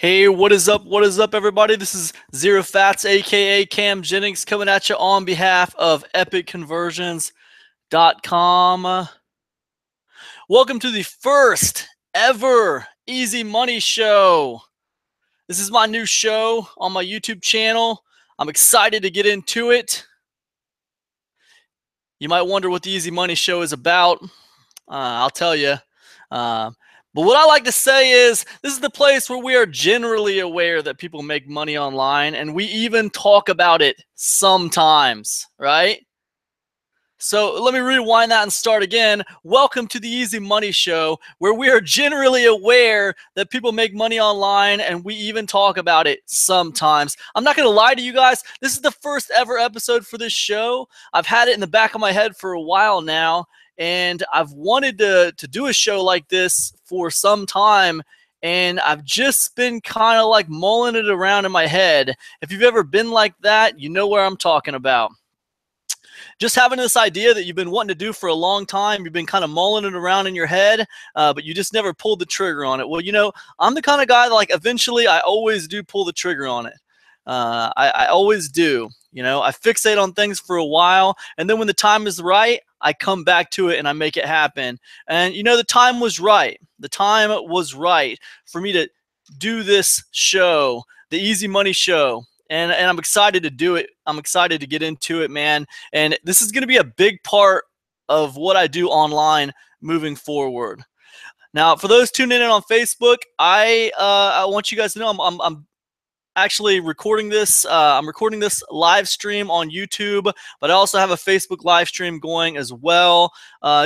Hey, what is up? What is up, everybody? This is Zerofats, aka Cam Jennings, coming at you on behalf of epicconversions.com. Welcome to the first ever Easy Money Show. This is my new show on my YouTube channel. I'm excited to get into it. You might wonder what the Easy Money Show is about. I'll tell you. But what I like to say is this is the place where we are generally aware that people make money online, and we even talk about it sometimes, right? So let me rewind that and start again. Welcome to the Easy Money Show, where we are generally aware that people make money online, and we even talk about it sometimes. I'm not going to lie to you guys. This is the first ever episode for this show. I've had it in the back of my head for a while now, and I've wanted to do a show like this for some time, and I've just been kind of like mulling it around in my head. If you've ever been like that, you know where I'm talking about. Just having this idea that you've been wanting to do for a long time, you've been kind of mulling it around in your head, but you just never pulled the trigger on it. Well, you know, I'm the kind of guy that, like, eventually I always do pull the trigger on it. I always do. You know, I fixate on things for a while, and then when the time is right, I come back to it and I make it happen. And, you know, the time was right. The time was right for me to do this show, the Easy Money Show. And I'm excited to do it. I'm excited to get into it, man. And this is going to be a big part of what I do online moving forward. Now, for those tuning in on Facebook, I want you guys to know I'm actually recording this. I'm recording this live stream on YouTube, but I also have a Facebook live stream going as well,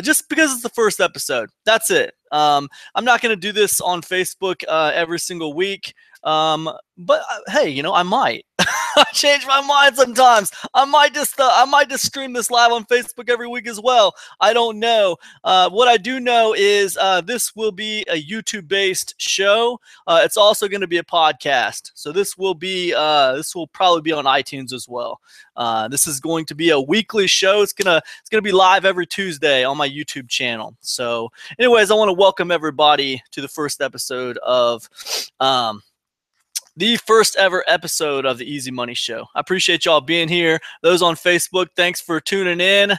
just because it's the first episode. That's it. I'm not going to do this on Facebook every single week. But hey, you know, I might. I change my mind sometimes. I might just stream this live on Facebook every week as well. I don't know. What I do know is this will be a YouTube-based show. It's also going to be a podcast. So this will probably be on iTunes as well. This is going to be a weekly show. It's gonna be live every Tuesday on my YouTube channel. So, anyways, I want to welcome everybody to the first episode of the first ever episode of the Easy Money Show. I appreciate y'all being here. Those on Facebook, thanks for tuning in.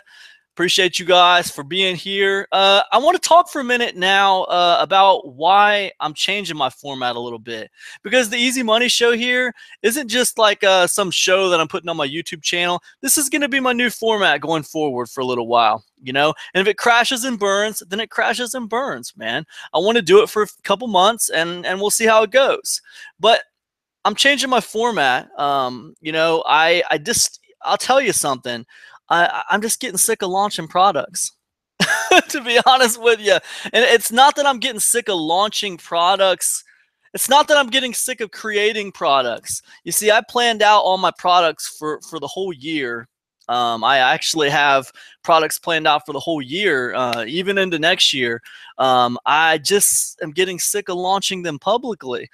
Appreciate you guys for being here. I want to talk for a minute now about why I'm changing my format a little bit. Because the Easy Money Show here isn't just like some show that I'm putting on my YouTube channel. This is going to be my new format going forward for a little while, you know? And if it crashes and burns, then it crashes and burns, man. I want to do it for a couple months, and we'll see how it goes. But I'm changing my format. You know, I'll tell you something. I'm just getting sick of launching products, to be honest with you. And it's not that I'm getting sick of launching products. It's not that I'm getting sick of creating products. You see, I planned out all my products for the whole year. I actually have products planned out for the whole year, even into next year. I just am getting sick of launching them publicly.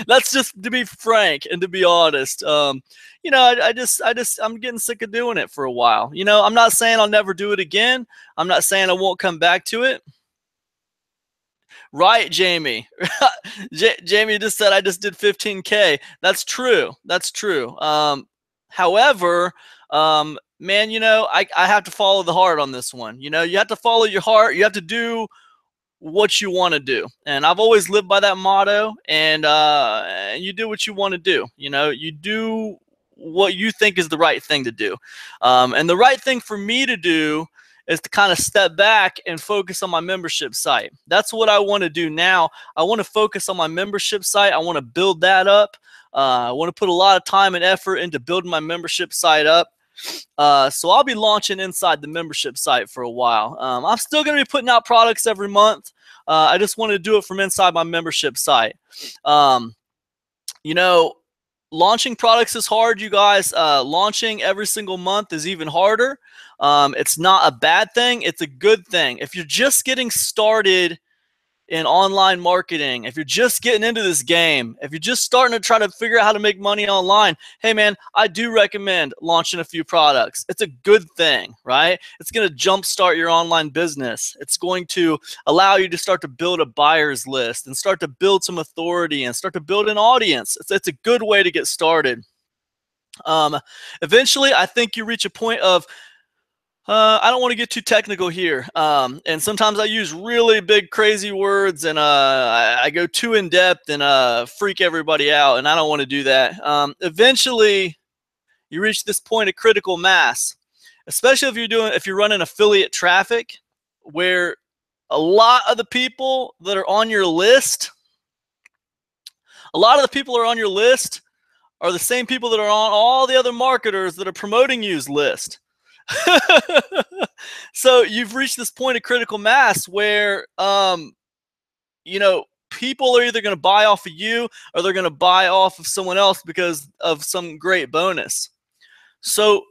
That's just to be frank and to be honest. You know, I'm getting sick of doing it for a while. You know, I'm not saying I'll never do it again. I'm not saying I won't come back to it. Right, Jamie. Jamie just said I just did 15K. That's true. That's true. However, man, you know, I have to follow the heart on this one. You know, you have to follow your heart. You have to do what you want to do. And I've always lived by that motto, and you do what you want to do. You know, you do what you think is the right thing to do. And the right thing for me to do is to kind of step back and focus on my membership site. That's what I want to do now. I want to focus on my membership site. I want to build that up. I want to put a lot of time and effort into building my membership site up. So I'll be launching inside the membership site for a while. I'm still going to be putting out products every month. I just want to do it from inside my membership site. You know, launching products is hard, you guys. Launching every single month is even harder. It's not a bad thing. It's a good thing. If you're just getting started in online marketing, if you're just getting into this game, if you're just starting to try to figure out how to make money online, hey man, I do recommend launching a few products. It's a good thing, right? It's going to jumpstart your online business. It's going to allow you to start to build a buyer's list and start to build some authority and start to build an audience. It's a good way to get started. Eventually, I think you reach a point of I don't want to get too technical here. And sometimes I use really big, crazy words, and I go too in depth and freak everybody out, and I don't want to do that. Eventually, you reach this point of critical mass, especially if you're running affiliate traffic, where a lot of the people that are on your list, are the same people that are on all the other marketers that are promoting you's list. So you've reached this point of critical mass where, people are either going to buy off of you or they're going to buy off of someone else because of some great bonus. So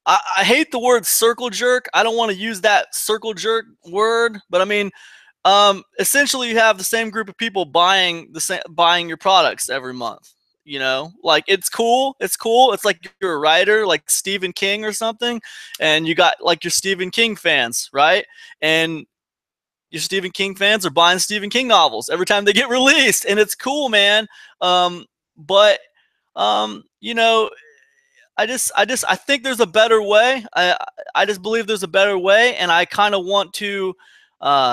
I hate the word circle jerk. I don't want to use that circle jerk word, but I mean, essentially you have the same group of people buying your products every month. Like it's cool. It's like you're a writer like Stephen King or something, and you got like your Stephen King fans, right? And your Stephen King fans are buying Stephen King novels every time they get released, and it's cool, man. But I think there's a better way. I just believe there's a better way, and I kind of want to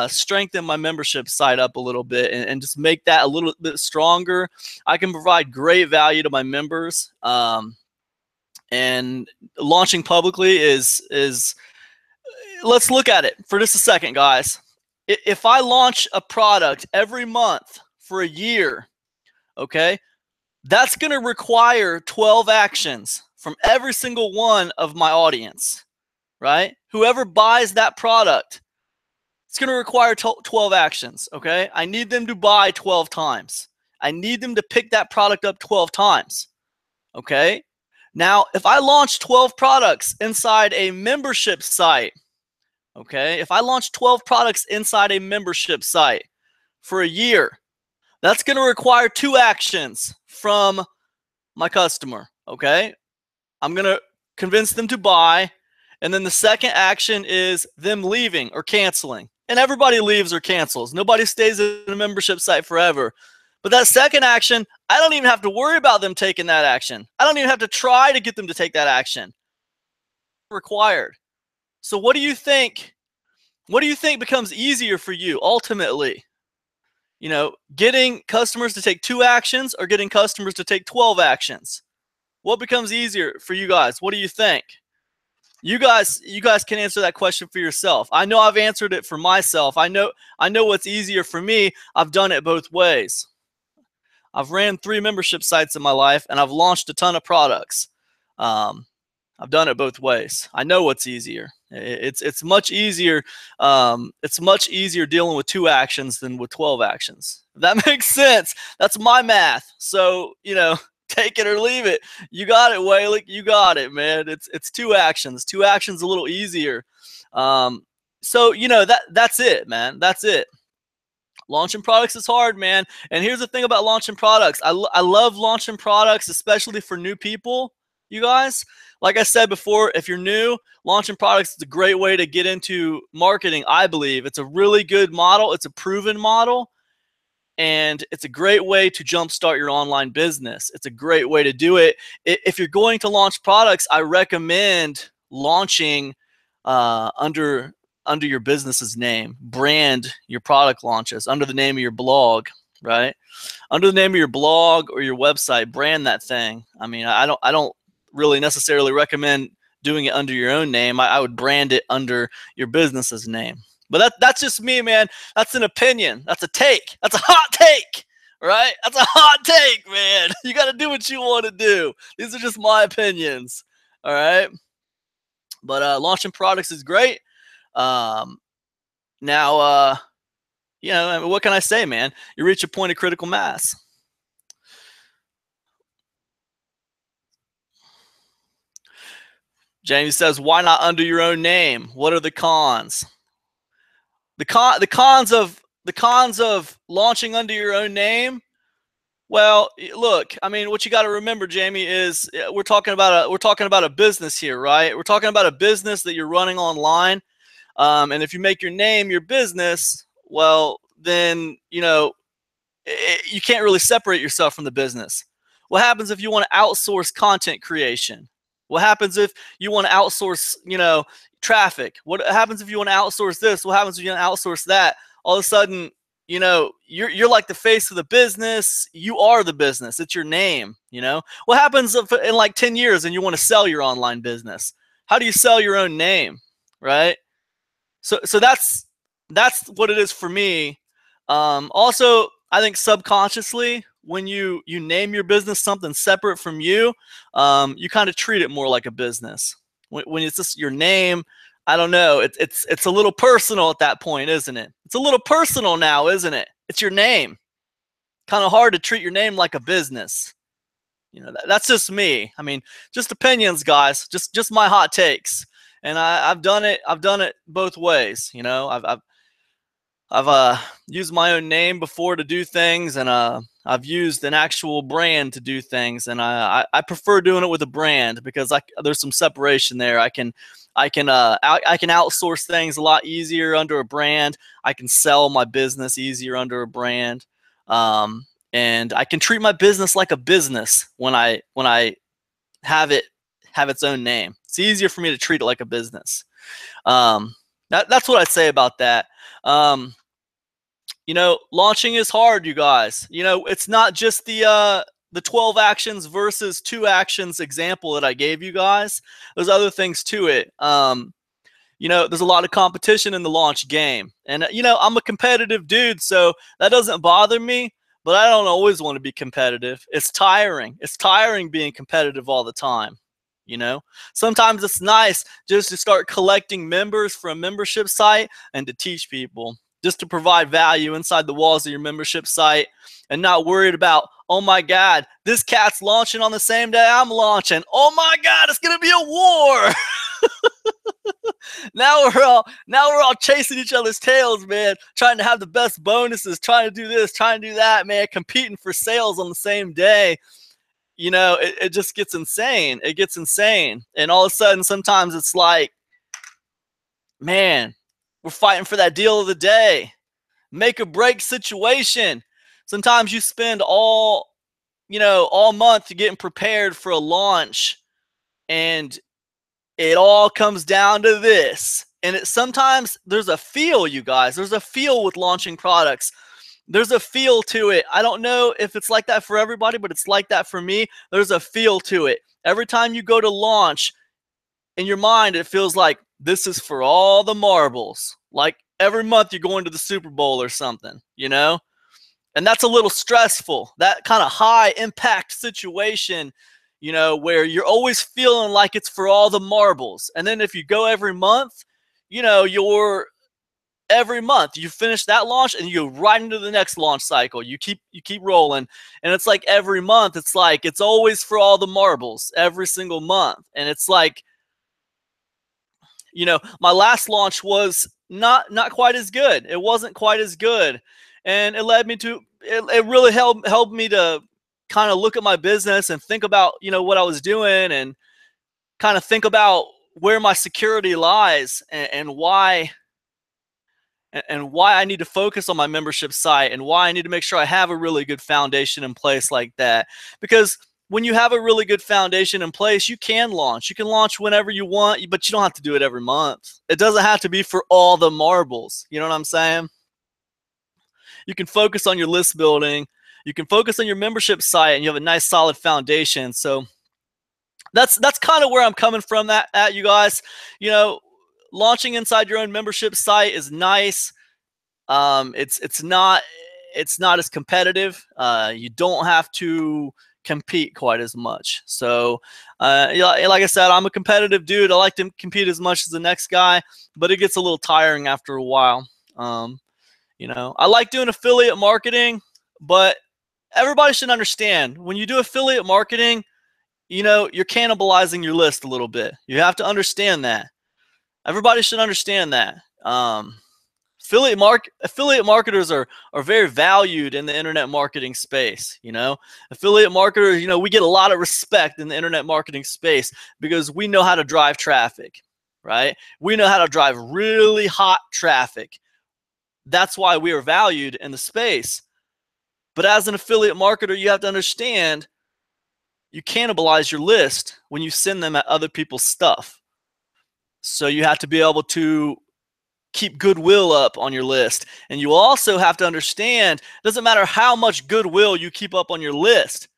strengthen my membership site up a little bit and just make that a little bit stronger. I can provide great value to my members, and launching publicly is. Let's look at it for just a second, guys. If I launch a product every month for a year, okay, that's going to require 12 actions from every single one of my audience, right? Whoever buys that product, it's going to require 12 actions, okay? I need them to buy 12 times. I need them to pick that product up 12 times, okay? Now, if I launch 12 products inside a membership site, okay? If I launch 12 products inside a membership site for a year, that's going to require 2 actions from my customer, okay? I'm going to convince them to buy, and then the second action is them leaving or canceling. And everybody leaves or cancels. Nobody stays in a membership site forever. But that second action, I don't even have to worry about them taking that action. I don't even have to try to get them to take that action. Required. So what do you think? What do you think becomes easier for you ultimately? Getting customers to take 2 actions or getting customers to take 12 actions? What becomes easier for you guys? What do you think? You guys can answer that question for yourself. I know I've answered it for myself. I know what's easier for me. I've done it both ways. I've ran 3 membership sites in my life, and I've launched a ton of products. I've done it both ways. I know what's easier. It's much easier. It's much easier dealing with 2 actions than with 12 actions. If that makes sense. That's my math. So take it or leave it. You got it, Whaley. You got it, man. It's 2 actions. 2 actions a little easier. So that's it, man. That's it. Launching products is hard, man. And here's the thing about launching products. I love launching products, especially for new people, you guys. Like I said before, if you're new, launching products is a great way to get into marketing, I believe. It's a really good model. It's a proven model. And it's a great way to jumpstart your online business. It's a great way to do it. If you're going to launch products, I recommend launching under your business's name. Brand your product launches under the name of your blog, right? Under the name of your blog or your website, brand that thing. I mean, I don't really necessarily recommend doing it under your own name. I would brand it under your business's name. But that's just me, man. That's an opinion. That's a take. That's a hot take, right? That's a hot take, man. You got to do what you want to do. These are just my opinions, all right? But launching products is great. Now, what can I say, man? You reach a point of critical mass. Jamie says, why not under your own name? What are the cons? The cons of the cons of launching under your own name. Well, look, I mean, what you got to remember, Jamie, is we're talking about a business here, right? We're talking about a business that you're running online, and if you make your name your business, well, then you can't really separate yourself from the business. What happens if you want to outsource content creation? What happens if you want to outsource, traffic? What happens if you want to outsource this? What happens if you want to outsource that? All of a sudden, you're like the face of the business. You are the business. It's your name. What happens if in like 10 years and you want to sell your online business? How do you sell your own name, right? So that's what it is for me. Also, I think subconsciously, when you name your business something separate from you, you kind of treat it more like a business. When it's just your name, I don't know. It's a little personal at that point, isn't it? It's a little personal now, isn't it? It's your name. Kind of hard to treat your name like a business. That's just me. I mean, just opinions, guys. Just my hot takes. And I've done it. I've done it both ways. I've used my own name before to do things, and I've used an actual brand to do things, and I prefer doing it with a brand because there's some separation there. I can outsource things a lot easier under a brand. I can sell my business easier under a brand, and I can treat my business like a business when I have its own name. It's easier for me to treat it like a business. That's what I'd say about that. Launching is hard, you guys. It's not just the 12 actions versus 2 actions example that I gave you guys. There's other things to it. There's a lot of competition in the launch game. And, I'm a competitive dude, so that doesn't bother me, but I don't always want to be competitive. It's tiring. It's tiring being competitive all the time. Sometimes it's nice just to start collecting members for a membership site and to teach people, just to provide value inside the walls of your membership site and not worried about, oh my God, this cat's launching on the same day I'm launching. Oh my God, it's going to be a war. Now we're all chasing each other's tails, man, trying to have the best bonuses, trying to do this, trying to do that, man, competing for sales on the same day. It just gets insane. It gets insane. And all of a sudden, sometimes it's like, man, we're fighting for that deal of the day. Make or break situation. Sometimes you spend all month getting prepared for a launch, and it all comes down to this. And sometimes there's a feel, you guys. There's a feel with launching products. There's a feel to it. I don't know if it's like that for everybody, but it's like that for me. There's a feel to it. Every time you go to launch, in your mind, it feels like this is for all the marbles. Like every month you're going to the Super Bowl or something, And that's a little stressful. That kind of high impact situation, where you're always feeling like it's for all the marbles. And then if you go every month, every month you finish that launch and you go right into the next launch cycle. You keep rolling, and it's like every month it's always for all the marbles every single month. And it's like, my last launch was not quite as good. It wasn't quite as good, and it led me to it really helped me to kind of look at my business and think about what I was doing, and kind of think about where my security lies, and why I need to focus on my membership site, and why I need to make sure I have a really good foundation in place like that. Because when you have a really good foundation in place, you can launch. You can launch whenever you want, but you don't have to do it every month. It doesn't have to be for all the marbles. You know what I'm saying? You can focus on your list building. You can focus on your membership site, and you have a nice solid foundation. So that's kind of where I'm coming from at you guys. Launching inside your own membership site is nice. It's not as competitive. You don't have to compete quite as much. So like I said, I'm a competitive dude. I like to compete as much as the next guy, but it gets a little tiring after a while. I like doing affiliate marketing, but everybody should understand, when you do affiliate marketing, you're cannibalizing your list a little bit. You have to understand that. Everybody should understand that. Affiliate marketers are very valued in the internet marketing space. Affiliate marketers, we get a lot of respect in the internet marketing space because we know how to drive traffic, right? We know how to drive really hot traffic. That's why we are valued in the space. But as an affiliate marketer, you have to understand you cannibalize your list when you send them at other people's stuff. So you have to be able to keep goodwill up on your list. And you also have to understand, it doesn't matter how much goodwill you keep up on your list.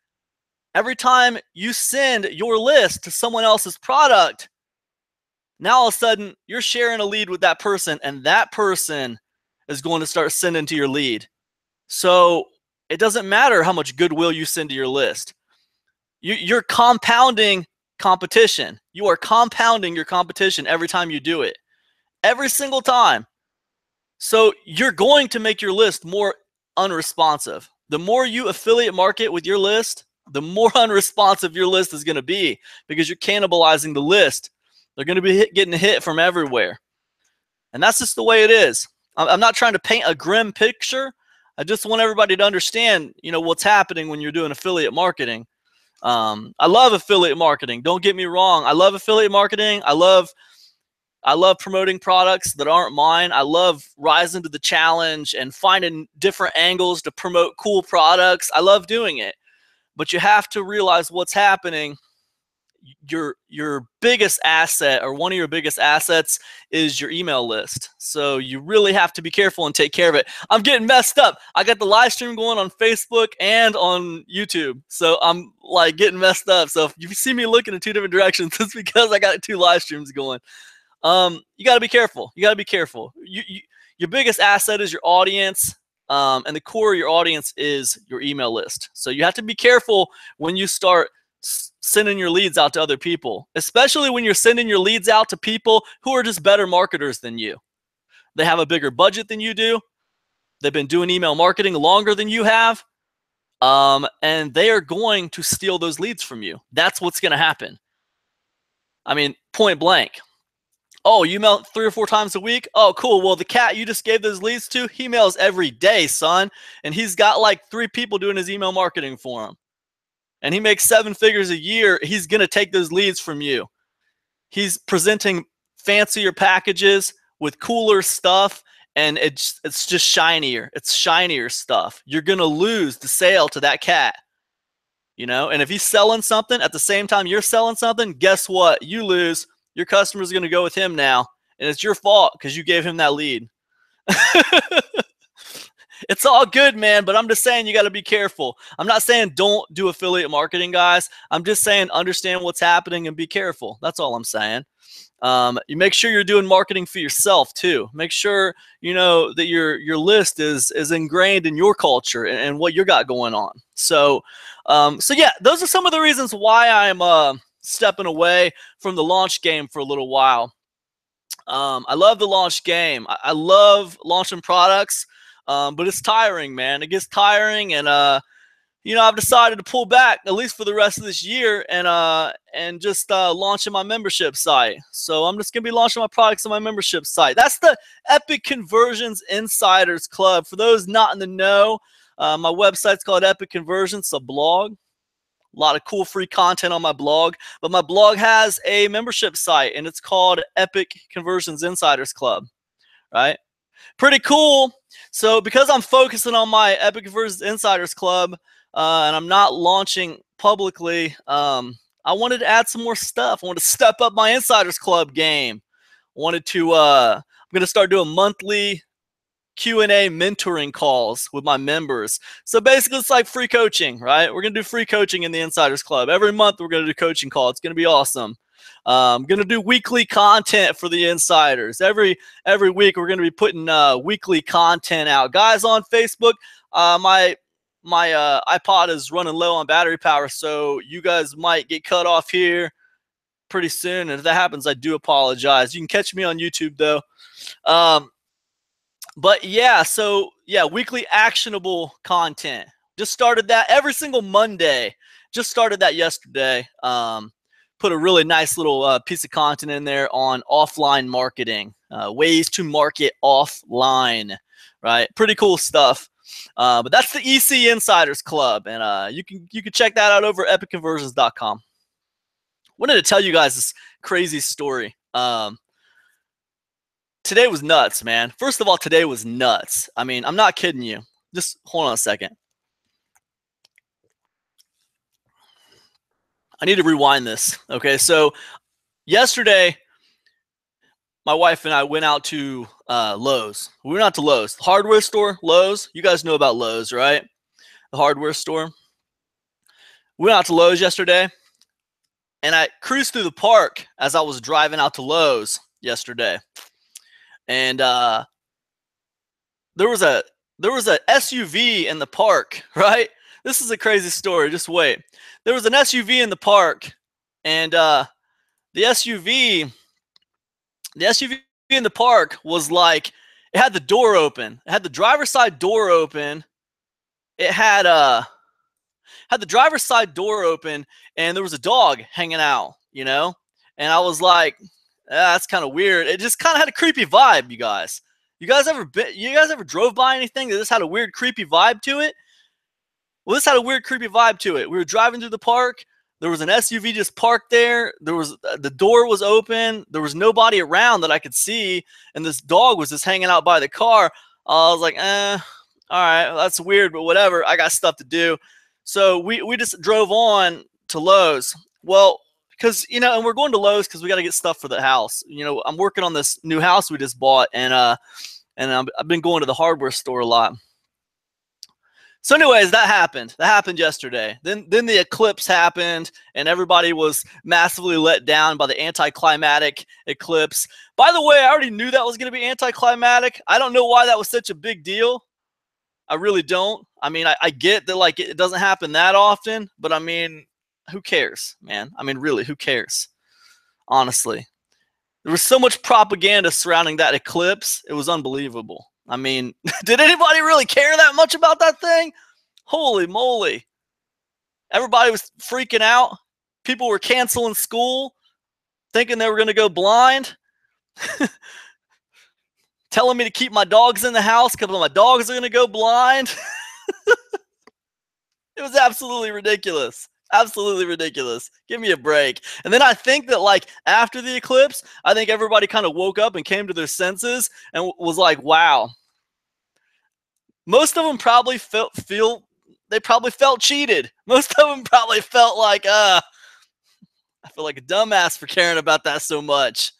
Every time you send your list to someone else's product, now all of a sudden you're sharing a lead with that person, and that person is going to start sending to your lead. So it doesn't matter how much goodwill you send to your list. You're compounding competition. You are compounding your competition every time you do it. Every single time. So you're going to make your list more unresponsive. The more you affiliate market with your list, the more unresponsive your list is going to be because you're cannibalizing the list. They're going to be getting hit from everywhere. And that's just the way it is. I'm not trying to paint a grim picture. I just want everybody to understand, what's happening when you're doing affiliate marketing. I love affiliate marketing. Don't get me wrong. I love affiliate marketing. I love promoting products that aren't mine. I love rising to the challenge and finding different angles to promote cool products. I love doing it. But you have to realize what's happening. Your biggest asset, or one of your biggest assets, is your email list. So you really have to be careful and take care of it. I'm getting messed up. I got the live stream going on Facebook and on YouTube. So I'm like getting messed up. So if you see me looking in two different directions, it's because I got two live streams going. You got to be careful. You got to be careful. Your biggest asset is your audience. And the core of your audience is your email list. So you have to be careful when you start sending your leads out to other people, especially when you're sending your leads out to people who are just better marketers than you. They have a bigger budget than you do. They've been doing email marketing longer than you have. And they are going to steal those leads from you. That's what's going to happen. I mean, point blank. Oh, you mail 3 or 4 times a week? Oh, cool. Well, the cat you just gave those leads to, he mails every day, son. And he's got like 3 people doing his email marketing for him. And he makes 7 figures a year. He's going to take those leads from you. He's presenting fancier packages with cooler stuff, and it's just shinier. It's shinier stuff. You're going to lose the sale to that cat. And if he's selling something at the same time you're selling something, guess what? You lose. Your customer's going to go with him now, and it's your fault because you gave him that lead. It's all good, man, but I'm just saying you got to be careful. I'm not saying don't do affiliate marketing, guys. I'm just saying understand what's happening and be careful. That's all I'm saying. You make sure you're doing marketing for yourself too. Make sure that your list is ingrained in your culture and what you got going on. So yeah, those are some of the reasons why I'm stepping away from the launch game for a little while. I love the launch game. I love launching products. But it's tiring, man. It gets tiring, and I've decided to pull back at least for the rest of this year and just launching my membership site. So I'm just gonna be launching my products on my membership site. That's the Epic Conversions Insiders Club. For those not in the know, my website's called Epic Conversions. It's a blog. A lot of cool free content on my blog, but my blog has a membership site, and it's called Epic Conversions Insiders Club. Right? Pretty cool. So because I'm focusing on my Epic Conversions Insiders Club and I'm not launching publicly, I wanted to add some more stuff. I wanted to step up my Insiders Club game. I'm going to start doing monthly Q&A mentoring calls with my members. So basically it's like free coaching, right? We're going to do free coaching in the Insiders Club. Every month we're going to do coaching call. It's going to be awesome. I'm going to do weekly content for the insiders. Every week we're going to be putting weekly content out. Guys on Facebook, my iPod is running low on battery power, so you guys might get cut off here pretty soon. And if that happens, I do apologize. You can catch me on YouTube though. But yeah, so yeah, weekly actionable content. Just started that every single Monday. Just started that yesterday. put a really nice little piece of content in there on offline marketing, ways to market offline, right? Pretty cool stuff. But that's the EC Insiders Club, and you can check that out over at epicconversions.com. Wanted to tell you guys this crazy story. Today was nuts, man. First of all, today was nuts. I mean, I'm not kidding you. Just hold on a second. I need to rewind this. Okay, so yesterday, my wife and I went out to Lowe's. We went out to Lowe's, the hardware store, Lowe's. You guys know about Lowe's, right? The hardware store. We went out to Lowe's yesterday, and I cruised through the park as I was driving out to Lowe's yesterday. And there was a SUV in the park, right? This is a crazy story. Just wait. There was an SUV in the park, and the SUV in the park was like, it had the door open. It had the driver's side door open. It had the driver's side door open, and there was a dog hanging out, you know? And I was like, that's kind of weird. It just kind of had a creepy vibe, you guys. You guys ever drove by anything that just had a weird, creepy vibe to it? Well, this had a weird, creepy vibe to it. We were driving through the park. There was an SUV just parked there. The door was open. There was nobody around that I could see, and this dog was just hanging out by the car. I was like, all right, that's weird, but whatever. I got stuff to do. So we just drove on to Lowe's. Well, because, you know, and we're going to Lowe's because we got to get stuff for the house. You know, I'm working on this new house we just bought, and I've been going to the hardware store a lot. So anyways, that happened. That happened yesterday. Then the eclipse happened, and everybody was massively let down by the anticlimactic eclipse. By the way, I already knew that was going to be anticlimactic. I don't know why that was such a big deal. I really don't. I mean, I get that, like, it doesn't happen that often, but I mean, who cares, man? I mean, really, who cares? Honestly. There was so much propaganda surrounding that eclipse. It was unbelievable. I mean, did anybody really care that much about that thing? Holy moly. Everybody was freaking out. People were canceling school, thinking they were going to go blind. Telling me to keep my dogs in the house because my dogs are going to go blind. It was absolutely ridiculous. Absolutely ridiculous. Give me a break. And then I think that, like, after the eclipse, I think everybody kind of woke up and came to their senses and was like, wow. Most of them probably felt cheated. Most of them probably felt like, I feel like a dumbass for caring about that so much.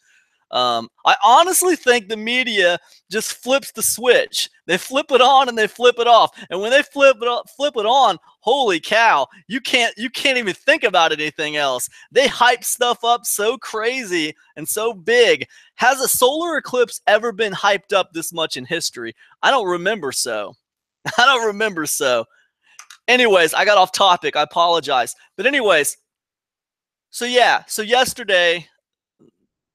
I honestly think the media just flips the switch. They flip it on and they flip it off. And when they flip it on, holy cow, you can't even think about anything else. They hype stuff up so crazy and so big. Has a solar eclipse ever been hyped up this much in history? I don't remember so. I don't remember so. Anyways, I got off topic. I apologize. But anyways, so yeah, so yesterday,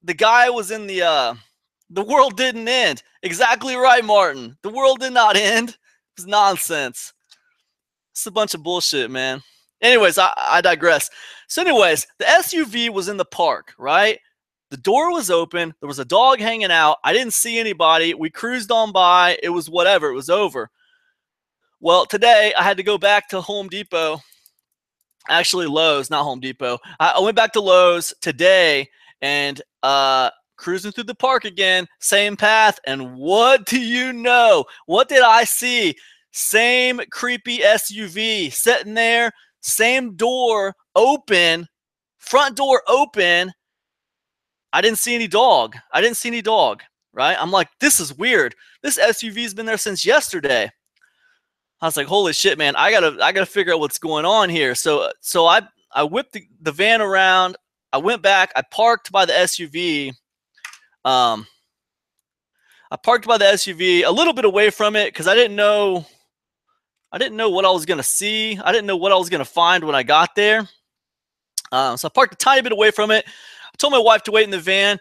the guy was in the world didn't end. Exactly right, Martin. The world did not end. It was nonsense. It's a bunch of bullshit, man. Anyways, I digress. So anyways, the SUV was in the park, right? The door was open. There was a dog hanging out. I didn't see anybody. We cruised on by. It was whatever. It was over. Well, today I had to go back to Home Depot. Actually, Lowe's, not Home Depot. I went back to Lowe's today and cruising through the park again, same path. And what do you know? What did I see? Same creepy SUV sitting there, same door open, front door open. I didn't see any dog. I didn't see any dog, right? I'm like, this is weird. This SUV's been there since yesterday. I was like, holy shit, man, I gotta figure out what's going on here. So I whipped the van around. I went back. I parked by the SUV. I parked by the SUV a little bit away from it because I didn't know what I was gonna see. I didn't know what I was gonna find when I got there. So I parked a tiny bit away from it. I told my wife to wait in the van.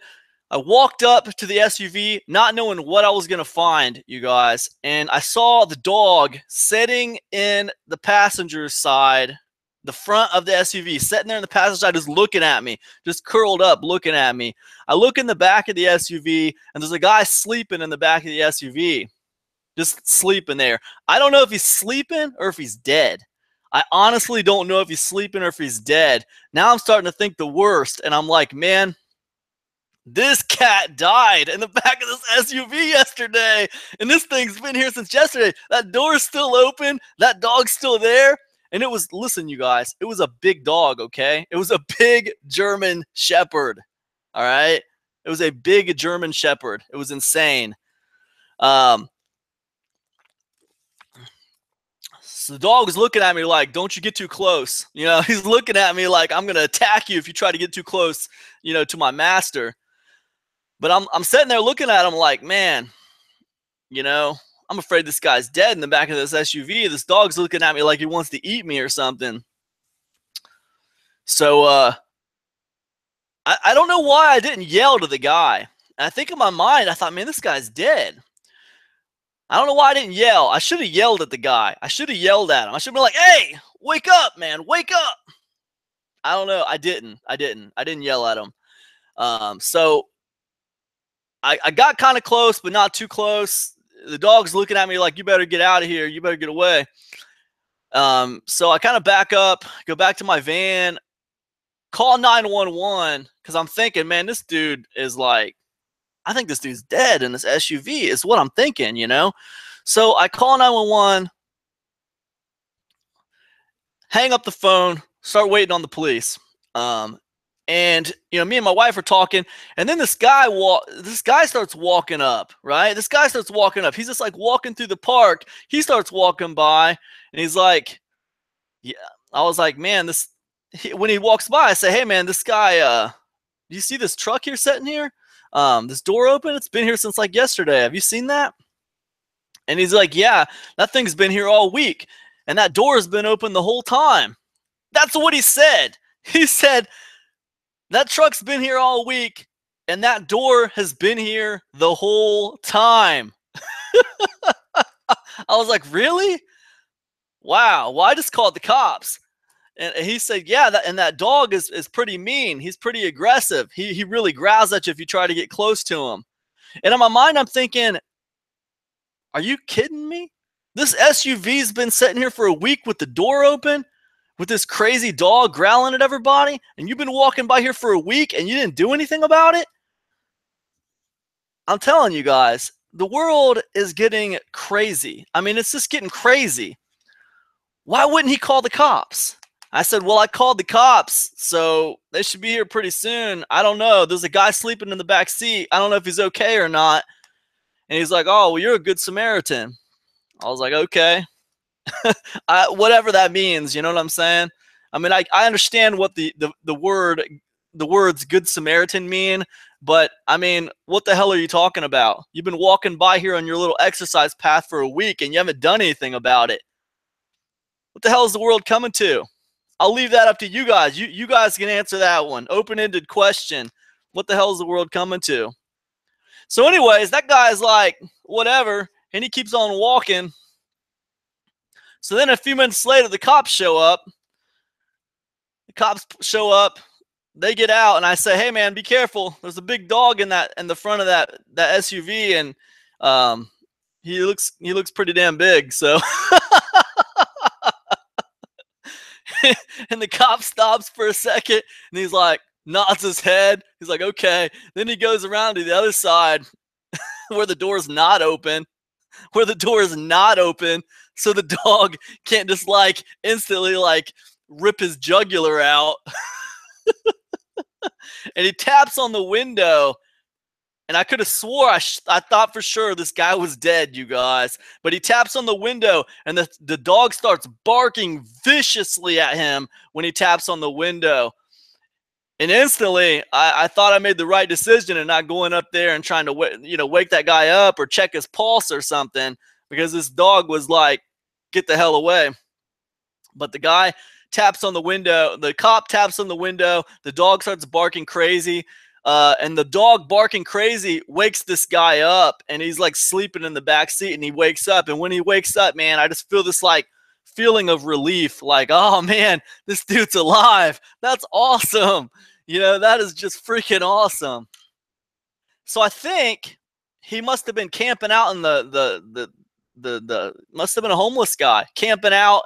I walked up to the SUV, not knowing what I was going to find, you guys. And I saw the dog sitting in the passenger side the front of the SUV, sitting there in the passenger side, just looking at me, just curled up, looking at me. I look in the back of the SUV, and there's a guy sleeping in the back of the SUV, just sleeping there. I don't know if he's sleeping or if he's dead. I honestly don't know if he's sleeping or if he's dead. Now I'm starting to think the worst, and I'm like, man, this cat died in the back of this SUV yesterday, and this thing's been here since yesterday. That door's still open. That dog's still there. And it was, listen, you guys, it was a big dog, okay? It was a big German Shepherd, all right? It was a big German Shepherd. It was insane. So the dog was looking at me like, don't you get too close. You know, he's looking at me like, I'm going to attack you if you try to get too close, you know, to my master. But I'm sitting there looking at him like, man, you know, I'm afraid this guy's dead in the back of this SUV. This dog's looking at me like he wants to eat me or something. So I don't know why I didn't yell to the guy. And I think in my mind, I thought, man, this guy's dead. I don't know why I didn't yell. I should have yelled at the guy. I should have yelled at him. I should have been like, hey, wake up, man, wake up. I don't know. I didn't yell at him. So I got kind of close, but not too close. The dog's looking at me like, you better get out of here. You better get away. So I kind of back up, go back to my van, call 911, because I'm thinking, man, this dude is like, I think this dude's dead in this SUV is what I'm thinking, you know? So I call 911, hang up the phone, start waiting on the police. And, you know, me and my wife are talking, and then this guy starts walking up, right? This guy starts walking up. He's just like walking through the park. He starts walking by, and he's like, yeah. I was like, man, when he walks by, I say, hey, man, this guy, do you see this truck here sitting here? This door open? It's been here since like yesterday. Have you seen that? And he's like, yeah, that thing's been here all week, and that door has been open the whole time. That's what he said. He said, that truck's been here all week, and that door has been here the whole time. I was like, really? Wow. Well, I just called the cops. And he said, yeah, that dog is pretty mean. He's pretty aggressive. He really growls at you if you try to get close to him. And in my mind, I'm thinking, are you kidding me? This SUV's been sitting here for a week with the door open, with this crazy dog growling at everybody, and you've been walking by here for a week and you didn't do anything about it? I'm telling you guys, the world is getting crazy. I mean, it's just getting crazy. Why wouldn't he call the cops? I said, well, I called the cops, so they should be here pretty soon. I don't know. There's a guy sleeping in the back seat. I don't know if he's okay or not. And he's like, oh, well, you're a good Samaritan. I was like, okay. Whatever that means, you know what I'm saying? I mean, I understand what the words good Samaritan mean, but I mean, what the hell are you talking about? You've been walking by here on your little exercise path for a week and you haven't done anything about it. What the hell is the world coming to? I'll leave that up to you guys. You guys can answer that one. Open-ended question. What the hell is the world coming to? So anyways, that guy's like, whatever, and he keeps on walking. So then a few minutes later, the cops show up. The cops show up. They get out, and I say, hey, man, be careful. There's a big dog in the front of that SUV, and he looks pretty damn big. So and the cop stops for a second, and he's like, nods his head. He's like, okay. Then he goes around to the other side where the door's not open, so the dog can't just like instantly like rip his jugular out. And he taps on the window, and I could have swore I thought for sure this guy was dead, you guys. But he taps on the window, and the dog starts barking viciously at him when he taps on the window. And instantly, I thought I made the right decision and not going up there and trying to wake that guy up or check his pulse or something, because this dog was like, get the hell away. But the guy taps on the window. The cop taps on the window. The dog starts barking crazy. And the dog barking crazy wakes this guy up, and he's like sleeping in the back seat, and he wakes up. And when he wakes up, man, I just feel this like feeling of relief, like, oh man, this dude's alive. That's awesome. That is just freaking awesome. So I think he must have been camping out in the must have been a homeless guy camping out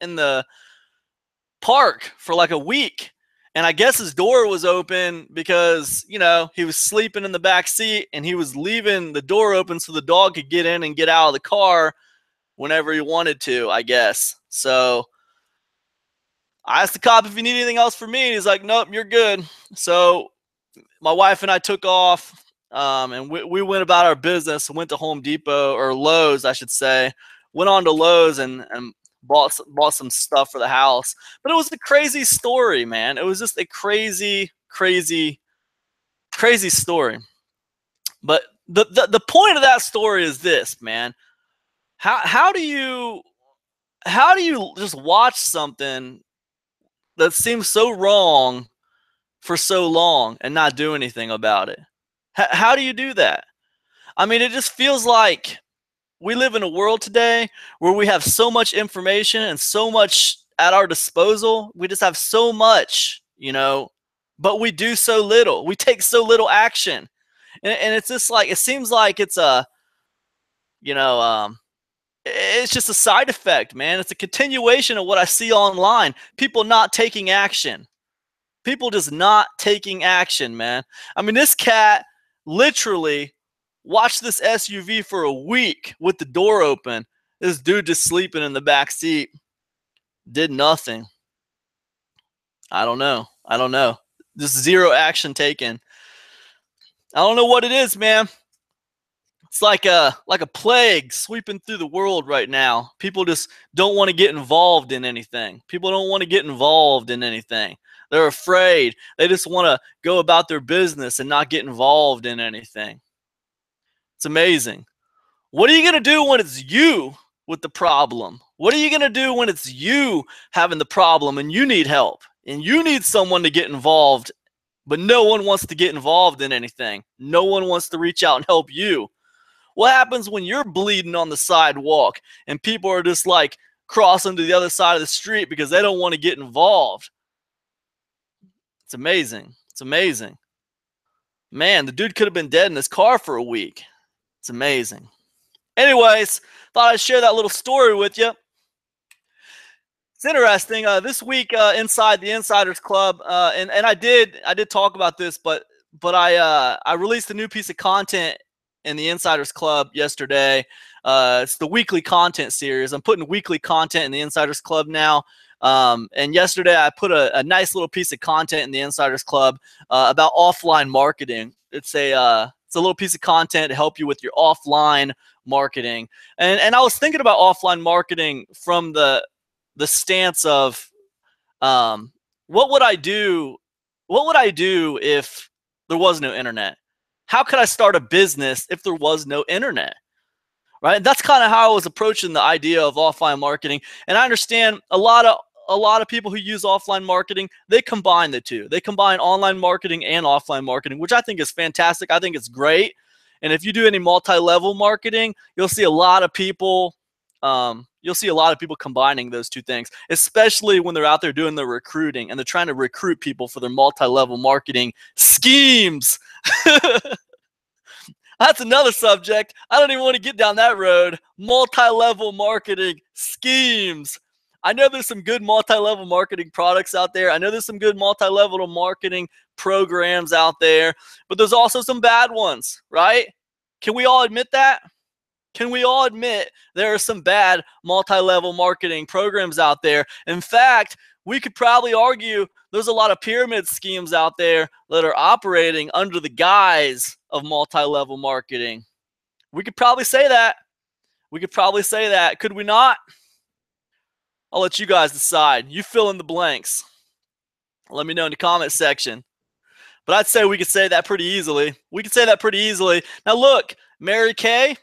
in the park for like a week. And I guess his door was open because, he was sleeping in the back seat and he was leaving the door open so the dog could get in and get out of the car whenever he wanted to, I guess. So I asked the cop if he needed anything else from me. And he's like, nope, you're good. So my wife and I took off, and we went about our business, went to Home Depot, or Lowe's, I should say. Went on to Lowe's and bought some stuff for the house. But it was a crazy story, man. It was just a crazy, crazy, crazy story. But the point of that story is this, man. How do you just watch something that seems so wrong for so long and not do anything about it? How do you do that? I mean, it just feels like we live in a world today where we have so much information and so much at our disposal. We just have so much, but we do so little. We take so little action. And it's just like, it seems like it's it's just a side effect, man. It's a continuation of what I see online. People not taking action. People just not taking action, man. I mean, this cat literally watched this SUV for a week with the door open. This dude just sleeping in the back seat. Did nothing. I don't know. Just zero action taken. I don't know what it is, man. It's like a plague sweeping through the world right now. People just don't want to get involved in anything. They're afraid. They just want to go about their business and not get involved in anything. It's amazing. What are you going to do when it's you with the problem? What are you going to do when it's you having the problem and you need help and you need someone to get involved, but no one wants to get involved in anything? No one wants to reach out and help you. What happens when you're bleeding on the sidewalk and people are just like crossing to the other side of the street because they don't want to get involved? It's amazing. It's amazing. Man, the dude could have been dead in his car for a week. It's amazing. Anyways, thought I'd share that little story with you. It's interesting. This week inside the Insiders Club, and I did talk about this, but I released a new piece of content in the Insiders Club yesterday. It's the weekly content series. I'm putting weekly content in the Insiders Club now. And yesterday I put a nice little piece of content in the Insiders Club about offline marketing. It's a little piece of content to help you with your offline marketing. And I was thinking about offline marketing from the stance of what would I do if there was no internet? How could I start a business if there was no internet? Right? And that's kind of how I was approaching the idea of offline marketing. And I understand a lot of people who use offline marketing, they combine the two. They combine online marketing and offline marketing, which I think is fantastic. I think it's great. And if you do any multi-level marketing, you'll see a lot of people combining those two things, especially when they're out there doing the recruiting and they're trying to recruit people for their multi-level marketing schemes. That's another subject. I don't even want to get down that road. Multi-level marketing schemes. I know there's some good multi-level marketing products out there. I know there's some good multi-level marketing programs out there, but there's also some bad ones, right? Can we all admit that? Can we all admit there are some bad multi-level marketing programs out there? In fact, we could probably argue there's a lot of pyramid schemes out there that are operating under the guise of multi-level marketing. We could probably say that. Could we not? I'll let you guys decide. You fill in the blanks. Let me know in the comment section. But I'd say we could say that pretty easily. Now look, Mary Kay.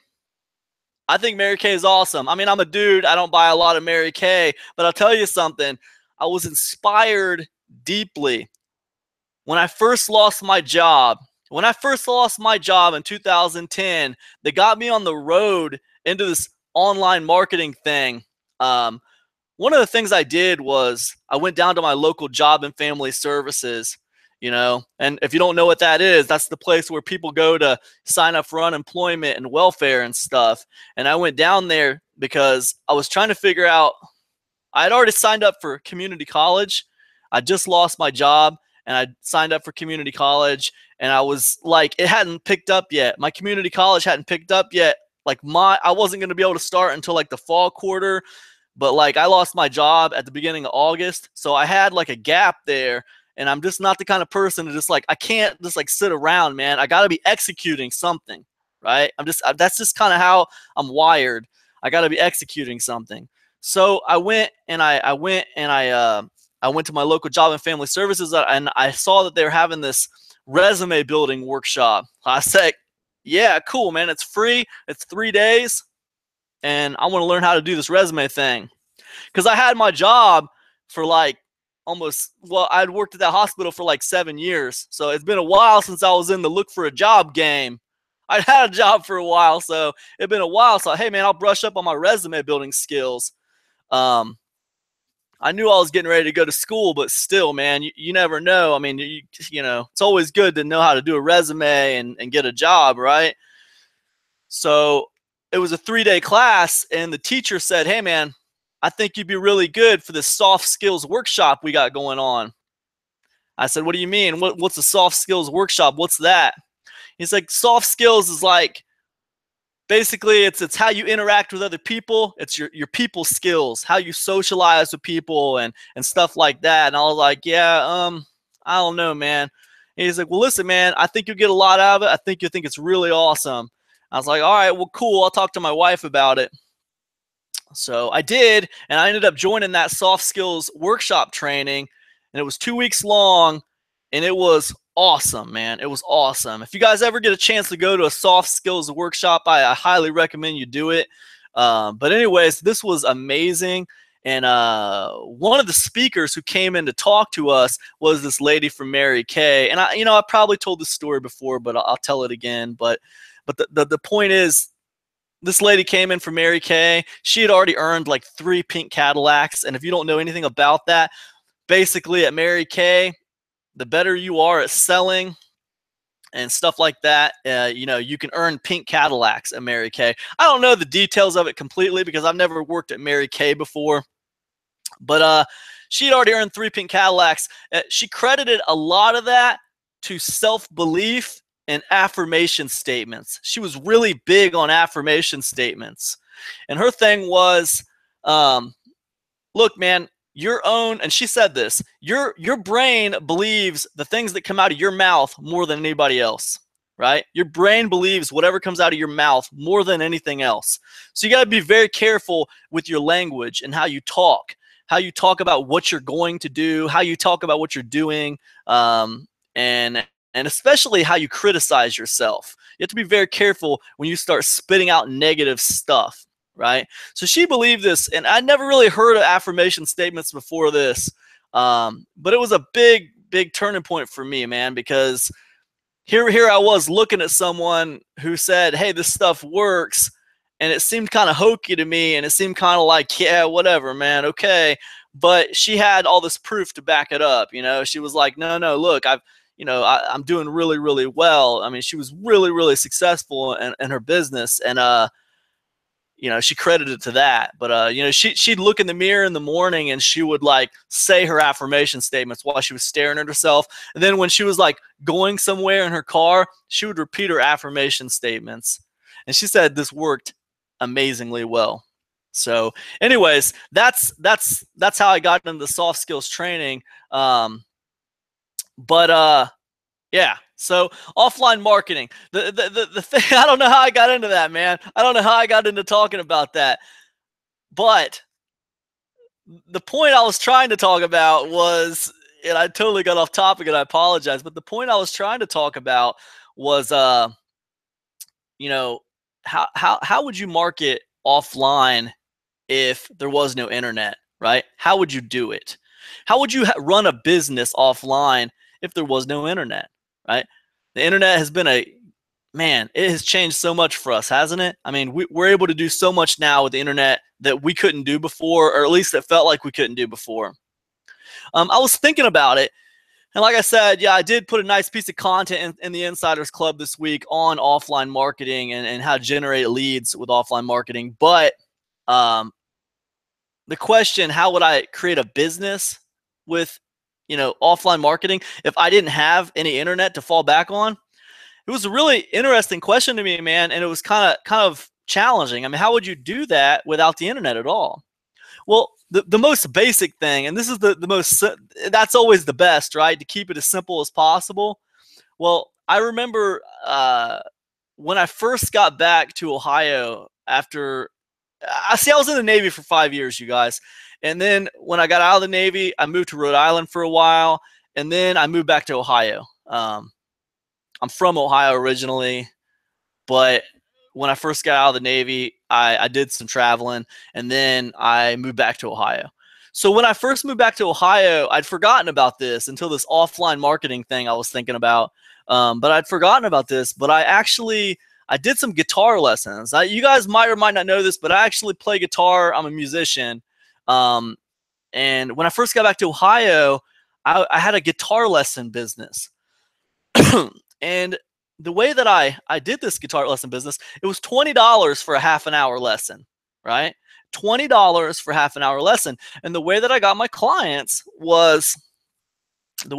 I think Mary Kay is awesome. I mean, I'm a dude. I don't buy a lot of Mary Kay. But I'll tell you something. I was inspired deeply when I first lost my job. When I first lost my job in 2010, they got me on the road into this online marketing thing. One of the things I did was I went down to my local job and family services, and if you don't know what that is, that's the place where people go to sign up for unemployment and welfare and stuff. And I went down there because I was trying to figure out, I had already signed up for community college. I just lost my job and I signed up for community college, and I was like, it hadn't picked up yet. My community college hadn't picked up yet. Like I wasn't going to be able to start until like the fall quarter, but like I lost my job at the beginning of August. So I had like a gap there, and I'm just not the kind of person to just like, I can't just like sit around, man. I got to be executing something, right? That's just kind of how I'm wired. I got to be executing something. So I went to my local job and family services, and I saw that they were having this resume building workshop. I said, yeah, cool, man. It's free. It's 3 days. And I want to learn how to do this resume thing. Because I had my job for like I'd worked at that hospital for like 7 years. So it's been a while since I was in the look for a job game. I'd had a job for a while, so it'd been a while. So, hey, man, I'll brush up on my resume building skills. I knew I was getting ready to go to school, but still, man, you never know. I mean, it's always good to know how to do a resume and get a job, right? So it was a 3-day class, and the teacher said, hey, man, I think you'd be really good for this soft skills workshop we got going on. I said, what do you mean? What's a soft skills workshop? What's that? He's like, soft skills is like, basically it's how you interact with other people. It's your people skills, how you socialize with people and stuff like that. And I was like, yeah, I don't know, man. And he's like, well, listen, man, I think you'll get a lot out of it. I think you'll think it's really awesome. I was like, all right, well, cool. I'll talk to my wife about it. So I did, and I ended up joining that soft skills workshop training, and it was 2 weeks long, and it was awesome, man. It was awesome. If you guys ever get a chance to go to a soft skills workshop, I highly recommend you do it. But anyways, this was amazing. And one of the speakers who came in to talk to us was this lady from Mary Kay. And I probably told this story before, but I'll tell it again. But the point is, this lady came in from Mary Kay. She had already earned like 3 pink Cadillacs. And if you don't know anything about that, basically at Mary Kay, the better you are at selling and stuff like that, you can earn pink Cadillacs at Mary Kay. I don't know the details of it completely because I've never worked at Mary Kay before. But she had already earned 3 pink Cadillacs. She credited a lot of that to self-belief and affirmation statements. She was really big on affirmation statements. And her thing was, look, man, and she said this, your brain believes the things that come out of your mouth more than anybody else, right? Your brain believes whatever comes out of your mouth more than anything else. So you got to be very careful with your language and how you talk about what you're going to do, how you talk about what you're doing, and especially how you criticize yourself. You have to be very careful when you start spitting out negative stuff, right? So she believed this, and I never really heard of affirmation statements before this, but it was a big turning point for me, man, because here I was looking at someone who said, hey, this stuff works, and it seemed kind of hokey to me, and it seemed kind of like, yeah, whatever, man, okay, but she had all this proof to back it up. She was like, no, look, I'm doing really, really well. I mean, she was really, really successful in her business, and she credited to that. But she'd look in the mirror in the morning and she would like say her affirmation statements while she was staring at herself. And then when she was like going somewhere in her car, she would repeat her affirmation statements. And she said this worked amazingly well. So, anyways, that's how I got into the soft skills training. Yeah. So offline marketing, the thing, I don't know how I got into that, man. I don't know how I got into talking about that, but the point I was trying to talk about was, and I totally got off topic and I apologize, but the point I was trying to talk about was, how would you market offline if there was no internet, right? How would you do it? How would you run a business offline if there was no internet, right? The internet has been a man, it has changed so much for us, hasn't it? I mean, we're able to do so much now with the internet that we couldn't do before, or at least it felt like we couldn't do before. I was thinking about it, and like I said, yeah, I did put a nice piece of content in the Insiders Club this week on offline marketing and how to generate leads with offline marketing. But um, the question, how would I create a business with, offline marketing if I didn't have any internet to fall back on? It was a really interesting question to me, man, and it was kind of challenging. I mean, how would you do that without the internet at all? Well, the most basic thing, and this is the most, that's always the best, right? To keep it as simple as possible. Well, I remember when I first got back to Ohio after, I was in the Navy for 5 years, you guys. And then when I got out of the Navy, I moved to Rhode Island for a while, and then I moved back to Ohio. I'm from Ohio originally, but when I first got out of the Navy, I did some traveling, and then I moved back to Ohio. So when I first moved back to Ohio, I'd forgotten about this until this offline marketing thing I was thinking about. But I'd forgotten about this, but I did some guitar lessons. You guys might or might not know this, but I actually play guitar. I'm a musician. And when I first got back to Ohio, I had a guitar lesson business. And the way that I did this guitar lesson business, it was $20 for a half an hour lesson, right? $20 for half an hour lesson. And the way that I got my clients was, I'd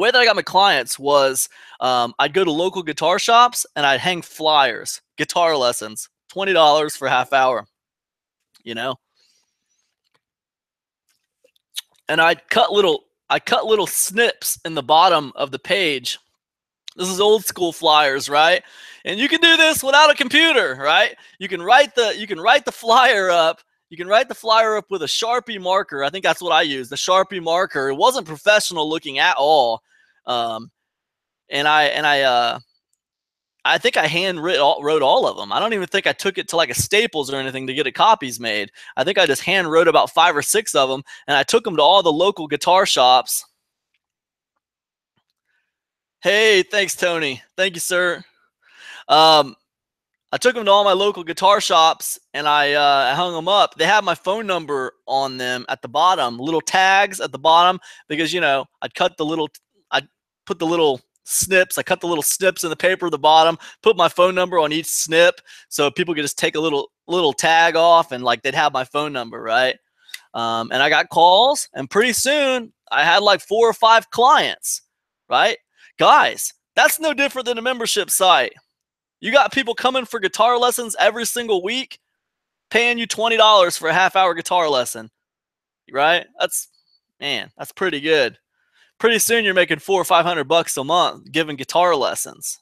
go to local guitar shops and I'd hang flyers, guitar lessons, $20 for half hour, and I'd cut little snips in the bottom of the page. This is old school flyers, right? And you can do this without a computer, right? You can write the flyer up. You can write the flyer up with a Sharpie marker. I think that's what I used, the Sharpie marker. It wasn't professional looking at all. And I think I wrote all of them. I don't even think I took it to like a Staples or anything to get copies made. I think I just hand wrote about 5 or 6 of them, and I took them to all the local guitar shops. Hey, thanks, Tony. Thank you, sir. I took them to all my local guitar shops, and I hung them up. They have my phone number on them at the bottom, little tags at the bottom, because I'd cut I'd put the little snips. I cut the little snips in the paper at the bottom, put my phone number on each snip, so people could just take a little tag off, and like they'd have my phone number, right? And I got calls, and pretty soon I had like 4 or 5 clients, right? Guys, that's no different than a membership site. You got people coming for guitar lessons every single week, paying you $20 for a half-hour guitar lesson, right? That's pretty good. Pretty soon you're making $400 or $500 a month giving guitar lessons,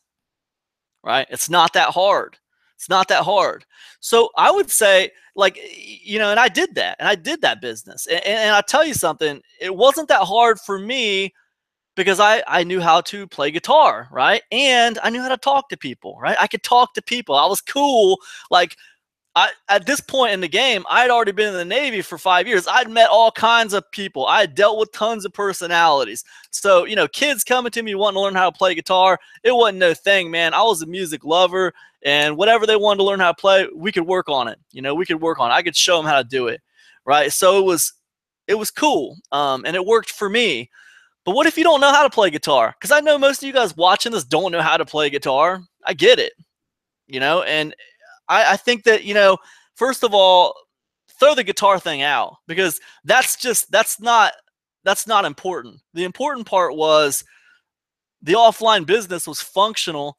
right? It's not that hard. It's not that hard. So I would say, and I did that business. And I'll tell you something, it wasn't that hard for me because I knew how to play guitar, right? And I knew how to talk to people, right? I could talk to people. I was cool. At this point in the game, I'd already been in the Navy for 5 years. I'd met all kinds of people. I had dealt with tons of personalities. So, kids coming to me wanting to learn how to play guitar, it wasn't no thing, man. I was a music lover, and whatever they wanted to learn how to play, we could work on it. We could work on it. I could show them how to do it, right? So it was cool, and it worked for me. But what if you don't know how to play guitar? Because I know most of you guys watching this don't know how to play guitar. I get it, and I think that, first of all, throw the guitar thing out, because that's not important. The important part was the offline business was functional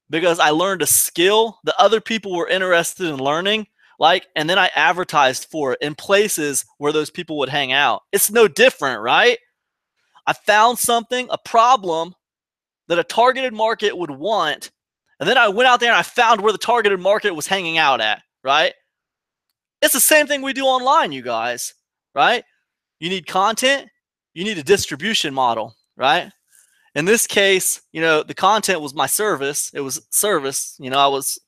because I learned a skill that other people were interested in learning, and then I advertised for it in places where those people would hang out. It's no different, right? I found something, a problem that a targeted market would want, and then I went out there and I found where the targeted market was hanging out at, right? It's the same thing we do online, you guys, right? You need content, you need a distribution model, right? In this case, the content was my service. It was service. I was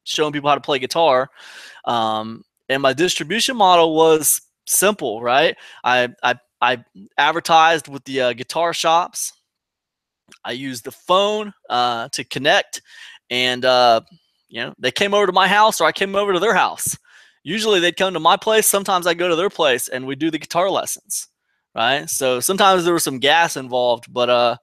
showing people how to play guitar, and my distribution model was simple, right? I advertised with the guitar shops. I used the phone to connect, And they came over to my house, or I came over to their house. Usually they'd come to my place. Sometimes I go to their place and we do the guitar lessons, right? So sometimes there was some gas involved, but it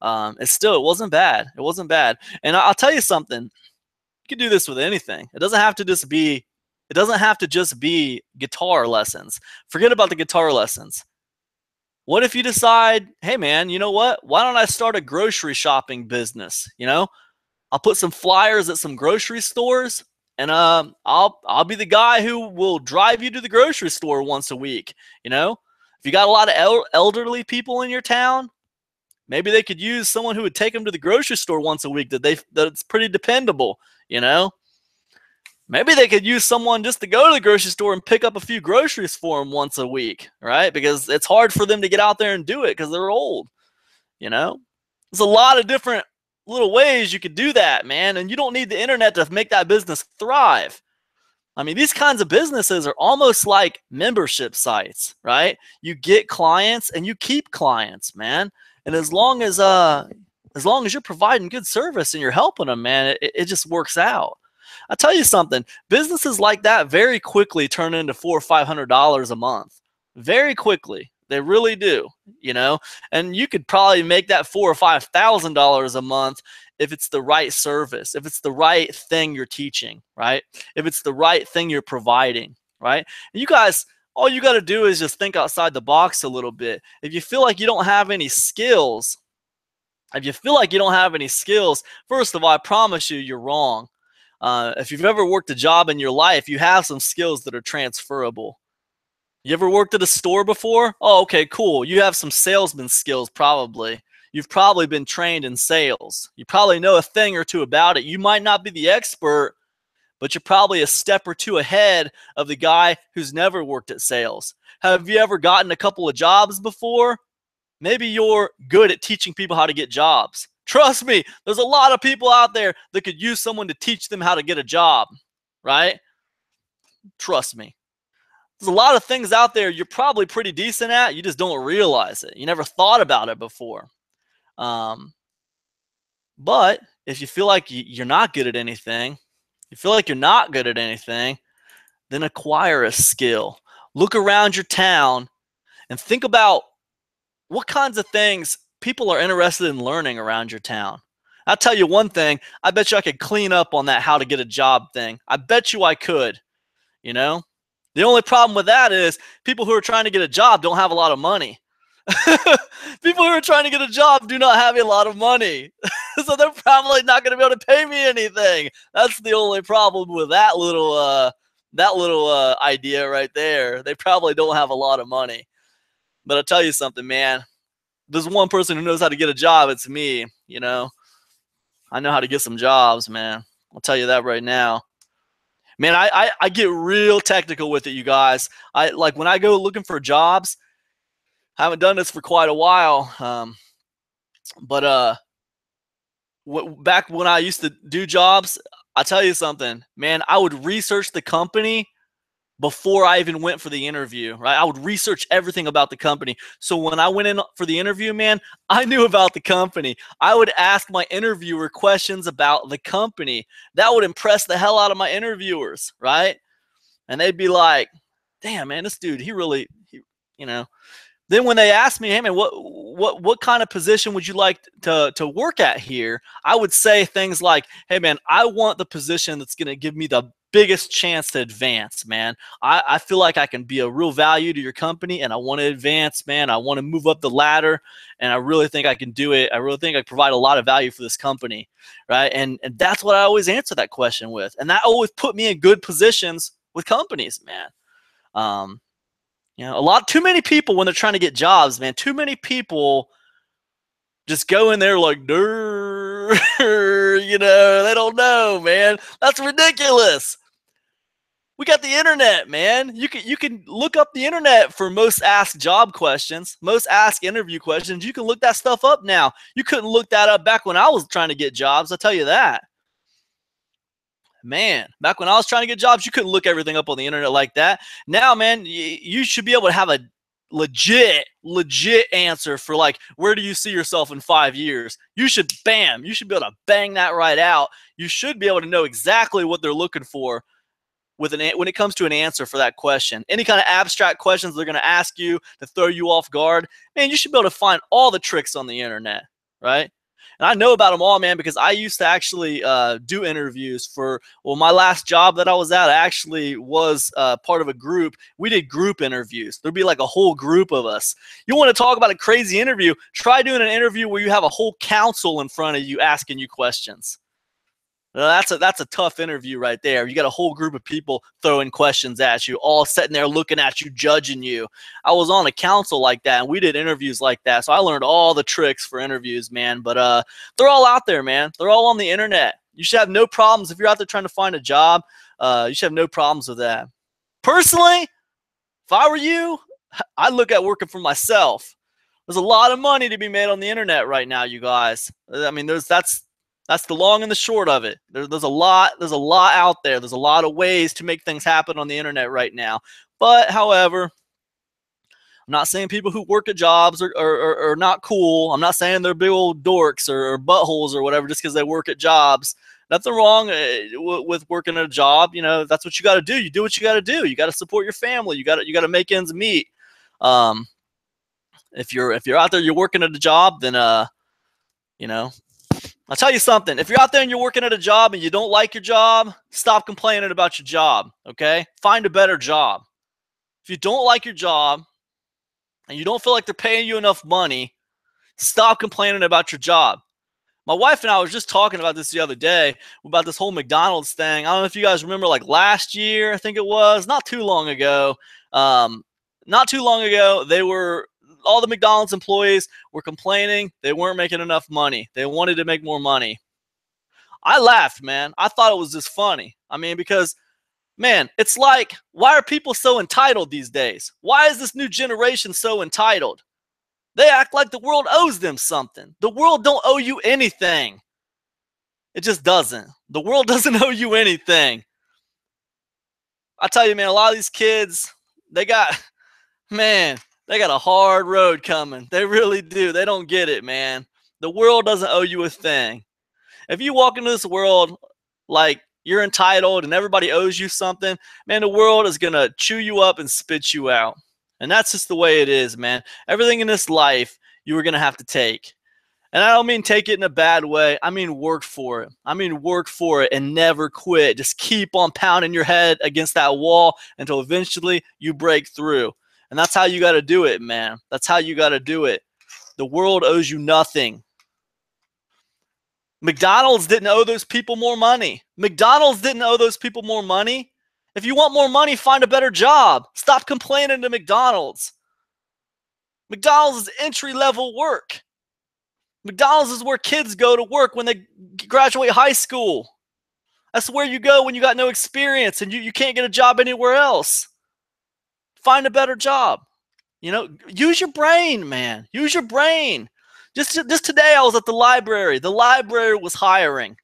wasn't bad. It wasn't bad. And I'll tell you something. You can do this with anything. It doesn't have to just be guitar lessons. Forget about the guitar lessons. What if you decide, hey man, you know what? Why don't I start a grocery shopping business? I'll put some flyers at some grocery stores, and I'll be the guy who will drive you to the grocery store once a week. If you got a lot of elderly people in your town, maybe they could use someone who would take them to the grocery store once a week that's pretty dependable. Maybe they could use someone just to go to the grocery store and pick up a few groceries for them once a week, right? Because it's hard for them to get out there and do it because they're old. There's a lot of different little ways you could do that, man. And you don't need the internet to make that business thrive. I mean, these kinds of businesses are almost like membership sites, right? You get clients and you keep clients, man. And as long as you're providing good service and you're helping them, man, it just works out. I'll tell you something. Businesses like that very quickly turn into $400 or $500 a month. Very quickly. They really do, and you could probably make that $4,000 or $5,000 a month if it's the right service, if it's the right thing you're teaching, right? If it's the right thing you're providing, right? And you guys, all you got to do is just think outside the box a little bit. If you feel like you don't have any skills, first of all, I promise you're wrong. If you've ever worked a job in your life, you have some skills that are transferable. You ever worked at a store before? Oh, okay, cool. You have some salesman skills probably. You've probably been trained in sales. You probably know a thing or two about it. You might not be the expert, but you're probably a step or two ahead of the guy who's never worked at sales. Have you ever gotten a couple of jobs before? Maybe you're good at teaching people how to get jobs. Trust me, there's a lot of people out there that could use someone to teach them how to get a job, right? Trust me. There's a lot of things out there you're probably pretty decent at. You just don't realize it. You never thought about it before. But if you feel like you're not good at anything, then acquire a skill. Look around your town and think about what kinds of things people are interested in learning around your town. I'll tell you one thing. I bet you I could clean up on that how to get a job thing. I bet you I could, The only problem with that is people who are trying to get a job don't have a lot of money. People who are trying to get a job do not have a lot of money. So they're probably not going to be able to pay me anything. That's the only problem with that little idea right there. They probably don't have a lot of money. But I'll tell you something, man. There's one person who knows how to get a job. It's me, I know how to get some jobs, man. I'll tell you that right now. Man, I get real technical with it, you guys. Like when I go looking for jobs, I haven't done this for quite a while. Back when I used to do jobs, I'll tell you something, man, I would research the company before I even went for the interview, right? I would research everything about the company. So when I went in for the interview, man, I knew about the company. I would ask my interviewer questions about the company. That would impress the hell out of my interviewers, right? And they'd be like, damn, man, this dude, he really. Then when they asked me, hey, man, what kind of position would you like to work at here? I would say things like, hey, man, I want the position that's going to give me the biggest chance to advance, man. I feel like I can be a real value to your company, and I want to advance, man. I want to move up the ladder, and I really think I can do it. I really think I provide a lot of value for this company, right? And that's what I always answer that question with. And that always put me in good positions with companies, man. Too many people when they're trying to get jobs, man, too many people just go in there like, they don't know, man. That's ridiculous. We got the internet, man. You can look up the internet for most asked job questions, most asked interview questions. You can look that stuff up now. You couldn't look that up back when I was trying to get jobs. I'll tell you that. Man, back when I was trying to get jobs, you couldn't look everything up on the internet like that. Now, man, you should be able to have legit answer for like, where do you see yourself in 5 years? You should be able to bang that right out. You should be able to know exactly what they're looking for when it comes to an answer for that question. Any kind of abstract questions they're going to ask you to throw you off guard, man, you should be able to find all the tricks on the internet, right? And I know about them all, man, because I used to actually do interviews my last job that I was at, I actually was part of a group. We did group interviews. There'd be like a whole group of us. You want to talk about a crazy interview? Try doing an interview where you have a whole council in front of you asking you questions. That's a tough interview right there. You got a whole group of people throwing questions at you, all sitting there looking at you, judging you. I was on a council like that, and we did interviews like that. So I learned all the tricks for interviews, man. But they're all out there, man. They're all on the internet. You should have no problems if you're out there trying to find a job. You should have no problems with that. Personally, if I were you, I'd look at working for myself. There's a lot of money to be made on the internet right now, you guys. I mean, that's the long and the short of it. There's a lot out there. There's a lot of ways to make things happen on the internet right now. But, however, I'm not saying people who work at jobs are not cool. I'm not saying they're big old dorks or buttholes or whatever just because they work at jobs. Nothing wrong with working at a job. You know, that's what you got to do. You do what you got to do. You got to support your family. You got to make ends meet. If you're out there, you're working at a job, then you know. I'll tell you something. If you're out there and you're working at a job and you don't like your job, stop complaining about your job, okay? Find a better job. If you don't like your job and you don't feel like they're paying you enough money, stop complaining about your job. My wife and I was just talking about this the other day, about this whole McDonald's thing. I don't know if you guys remember, like last year, I think it was, not too long ago, all the McDonald's employees were complaining they weren't making enough money. They wanted to make more money. I laughed, man. I thought it was just funny. I mean, because, man, it's like, why are people so entitled these days? Why is this new generation so entitled? They act like the world owes them something. The world don't owe you anything. It just doesn't. The world doesn't owe you anything. I tell you, man, a lot of these kids, they got a hard road coming. They really do. They don't get it, man. The world doesn't owe you a thing. If you walk into this world like you're entitled and everybody owes you something, man, the world is going to chew you up and spit you out. And that's just the way it is, man. Everything in this life you are going to have to take. And I don't mean take it in a bad way. I mean work for it. I mean work for it and never quit. Just keep on pounding your head against that wall until eventually you break through. And that's how you got to do it, man. That's how you got to do it. The world owes you nothing. McDonald's didn't owe those people more money. McDonald's didn't owe those people more money. If you want more money, find a better job. Stop complaining to McDonald's. McDonald's is entry-level work. McDonald's is where kids go to work when they graduate high school. That's where you go when you got no experience and you can't get a job anywhere else. Find a better job. You know, use your brain, man. Use your brain. Just today I was at the library. The library was hiring.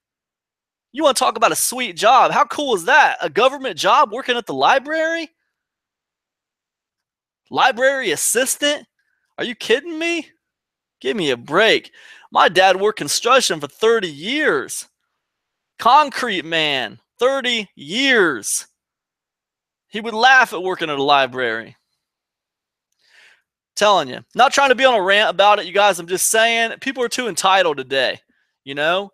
You want to talk about a sweet job? How cool is that? A government job working at the library? Library assistant? Are you kidding me? Give me a break. My dad worked construction for 30 years. Concrete man, 30 years. He would laugh at working at a library. Telling you. Not trying to be on a rant about it, you guys. I'm just saying people are too entitled today. You know?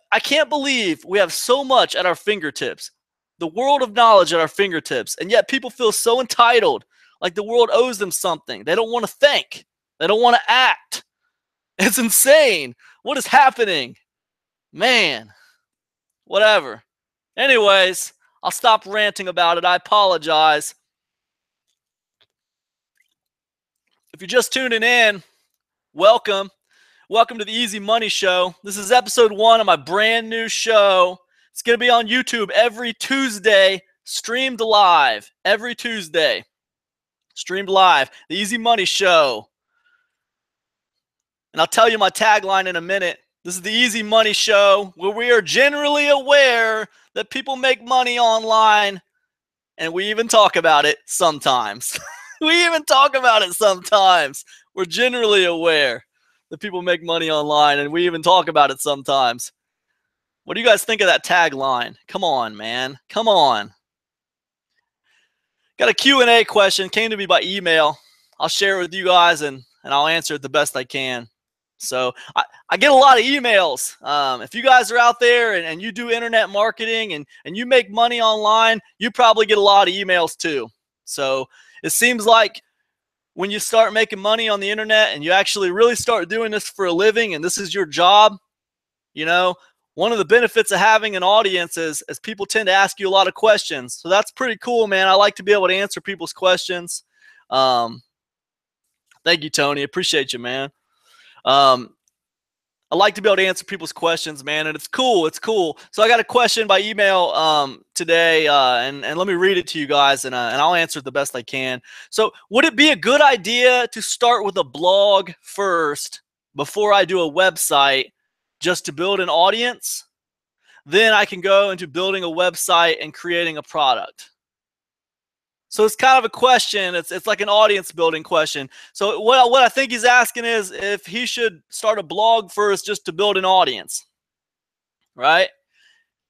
I can't believe we have so much at our fingertips. The world of knowledge at our fingertips. And yet people feel so entitled. Like the world owes them something. They don't want to think. They don't want to act. It's insane. What is happening? Man. Whatever. Anyways, I'll stop ranting about it. I apologize. If you're just tuning in, welcome. Welcome to the Easy Money Show. This is episode 1 of my brand new show. It's going to be on YouTube every Tuesday, streamed live. Every Tuesday, streamed live. The Easy Money Show. And I'll tell you my tagline in a minute. This is the Easy Money Show, where we are generally aware that people make money online, and we even talk about it sometimes. We even talk about it sometimes. We're generally aware that people make money online, and we even talk about it sometimes. What do you guys think of that tagline? Come on, man. Come on. Got a Q&A question. Came to me by email. I'll share it with you guys, and I'll answer it the best I can. So I get a lot of emails. If you guys are out there and you do internet marketing and you make money online, you probably get a lot of emails too. So it seems like when you start making money on the internet and you actually really start doing this for a living and this is your job, you know, one of the benefits of having an audience is people tend to ask you a lot of questions. So that's pretty cool, man. I like to be able to answer people's questions. Thank you, Tony. Appreciate you, man. I like to be able to answer people's questions, man, and it's cool. It's cool. So I got a question by email today, and let me read it to you guys, and I'll answer it the best I can. So would it be a good idea to start with a blog first before I do a website just to build an audience? Then I can go into building a website and creating a product. So it's kind of a question. It's like an audience building question. So what I think he's asking is if he should start a blog first just to build an audience, right?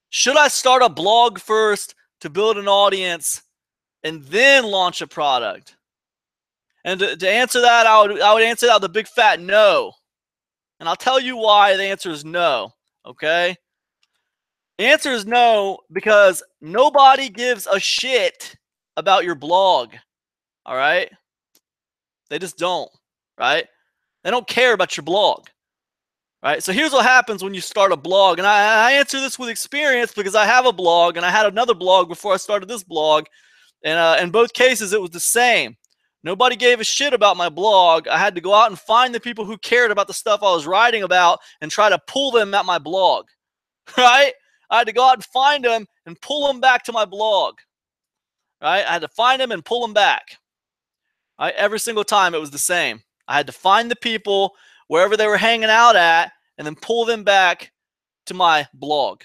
Should I start a blog first to build an audience and then launch a product? And to answer that, I would answer that with a big fat no. And I'll tell you why the answer is no, okay? The answer is no because nobody gives a shit about your blog, all right? They just don't, right? They don't care about your blog, right? So here's what happens when you start a blog, and I answer this with experience because I have a blog, and I had another blog before I started this blog, and in both cases it was the same. Nobody gave a shit about my blog. I had to go out and find the people who cared about the stuff I was writing about and try to pull them at my blog, right? I had to go out and find them and pull them back to my blog. Right? I had to find them and pull them back. Right? Every single time it was the same. I had to find the people wherever they were hanging out at and then pull them back to my blog.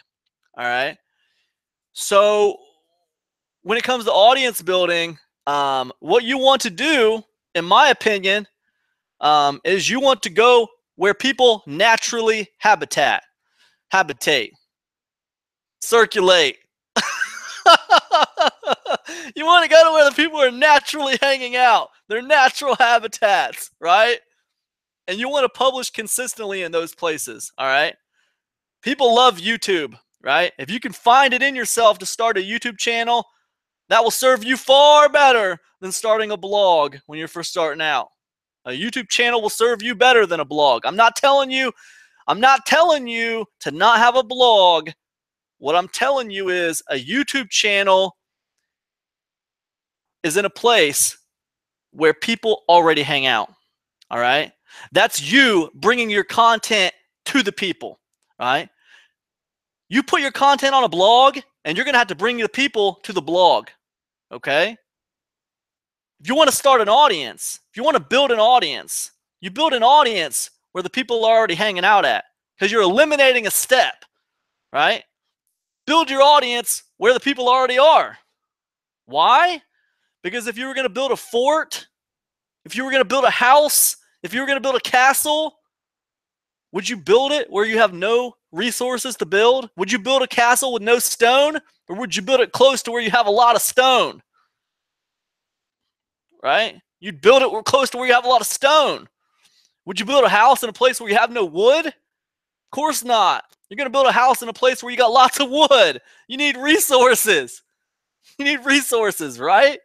All right. So when it comes to audience building, what you want to do, in my opinion, is you want to go where people naturally habitate, circulate. You want to go to where the people are naturally hanging out, their natural habitats, right? And you want to publish consistently in those places, all right? People love YouTube, right? If you can find it in yourself to start a YouTube channel, that will serve you far better than starting a blog when you're first starting out. A YouTube channel will serve you better than a blog. I'm not telling you to not have a blog. What I'm telling you is a YouTube channel is in a place where people already hang out, all right? That's you bringing your content to the people, right? You put your content on a blog, and you're going to have to bring the people to the blog, okay? If you want to start an audience, if you want to build an audience, you build an audience where the people are already hanging out at because you're eliminating a step, right? Build your audience where the people already are. Why? Because if you were going to build a fort, if you were going to build a house, if you were going to build a castle, would you build it where you have no resources to build? Would you build a castle with no stone? Or would you build it close to where you have a lot of stone? Right? You'd build it close to where you have a lot of stone. Would you build a house in a place where you have no wood? Of course not. You're going to build a house in a place where you got lots of wood. You need resources. You need resources, right?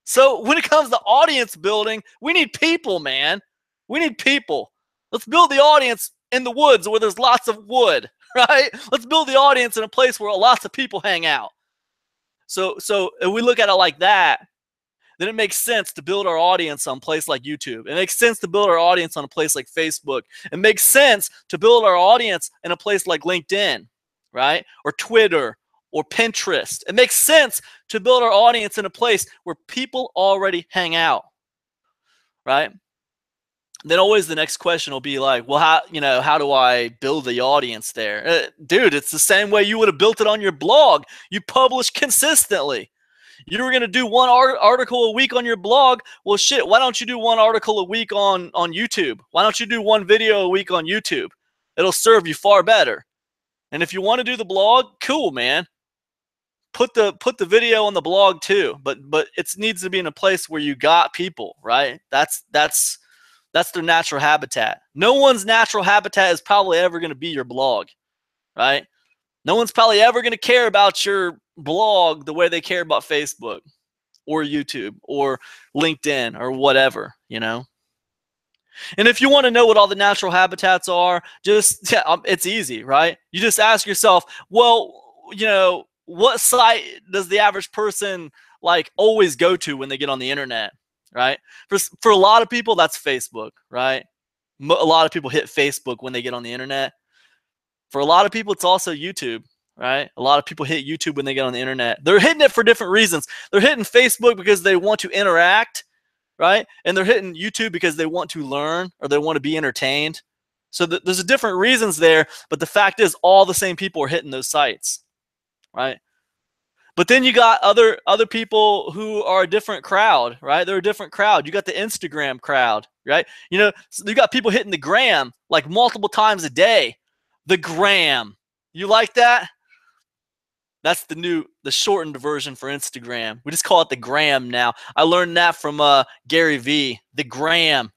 So when it comes to audience building, we need people, man. We need people. Let's build the audience in the woods where there's lots of wood, right? Let's build the audience in a place where lots of people hang out. So if we look at it like that, then it makes sense to build our audience on a place like YouTube. It makes sense to build our audience on a place like Facebook. It makes sense to build our audience in a place like LinkedIn, right? Or Twitter, or Pinterest. It makes sense to build our audience in a place where people already hang out, right? Then always the next question will be like, well, how do I build the audience there? Dude, it's the same way you would have built it on your blog. You publish consistently. You were going to do one article a week on your blog. Well, shit, why don't you do one article a week on YouTube? Why don't you do one video a week on YouTube? It'll serve you far better. And if you want to do the blog, cool, man. Put the video on the blog too. But it needs to be in a place where you got people, right? That's their natural habitat. No one's natural habitat is probably ever going to be your blog, right? No one's probably ever going to care about your blog the way they care about Facebook or YouTube or LinkedIn or whatever, you know? And if you want to know what all the natural habitats are, it's easy, right? You just ask yourself, well, you know, what site does the average person like always go to when they get on the internet, right? For a lot of people, that's Facebook, right? A lot of people hit Facebook when they get on the internet. For a lot of people, it's also YouTube, right? A lot of people hit YouTube when they get on the internet. They're hitting it for different reasons. They're hitting Facebook because they want to interact, right? And they're hitting YouTube because they want to learn or they want to be entertained. So there's different reasons there, but the fact is all the same people are hitting those sites, right? But then you got other people who are a different crowd, right? They're a different crowd. You got the Instagram crowd, right? You know, so you got people hitting the gram like multiple times a day. The gram. You like that? That's the shortened version for Instagram. We just call it the gram now. I learned that from Gary V. The gram.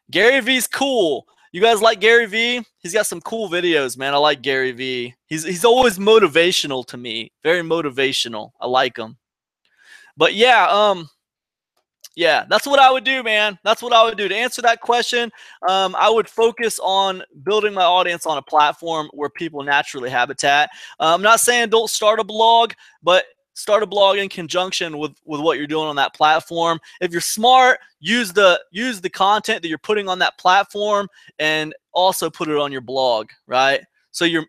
Gary V's cool. You guys like Gary V? He's got some cool videos, man. I like Gary V. He's always motivational to me. Very motivational. I like him. But yeah, yeah, that's what I would do, man. That's what I would do. To answer that question, I would focus on building my audience on a platform where people naturally habitat. I'm not saying don't start a blog, but start a blog in conjunction with what you're doing on that platform. If you're smart, use the content that you're putting on that platform and also put it on your blog, right? So you're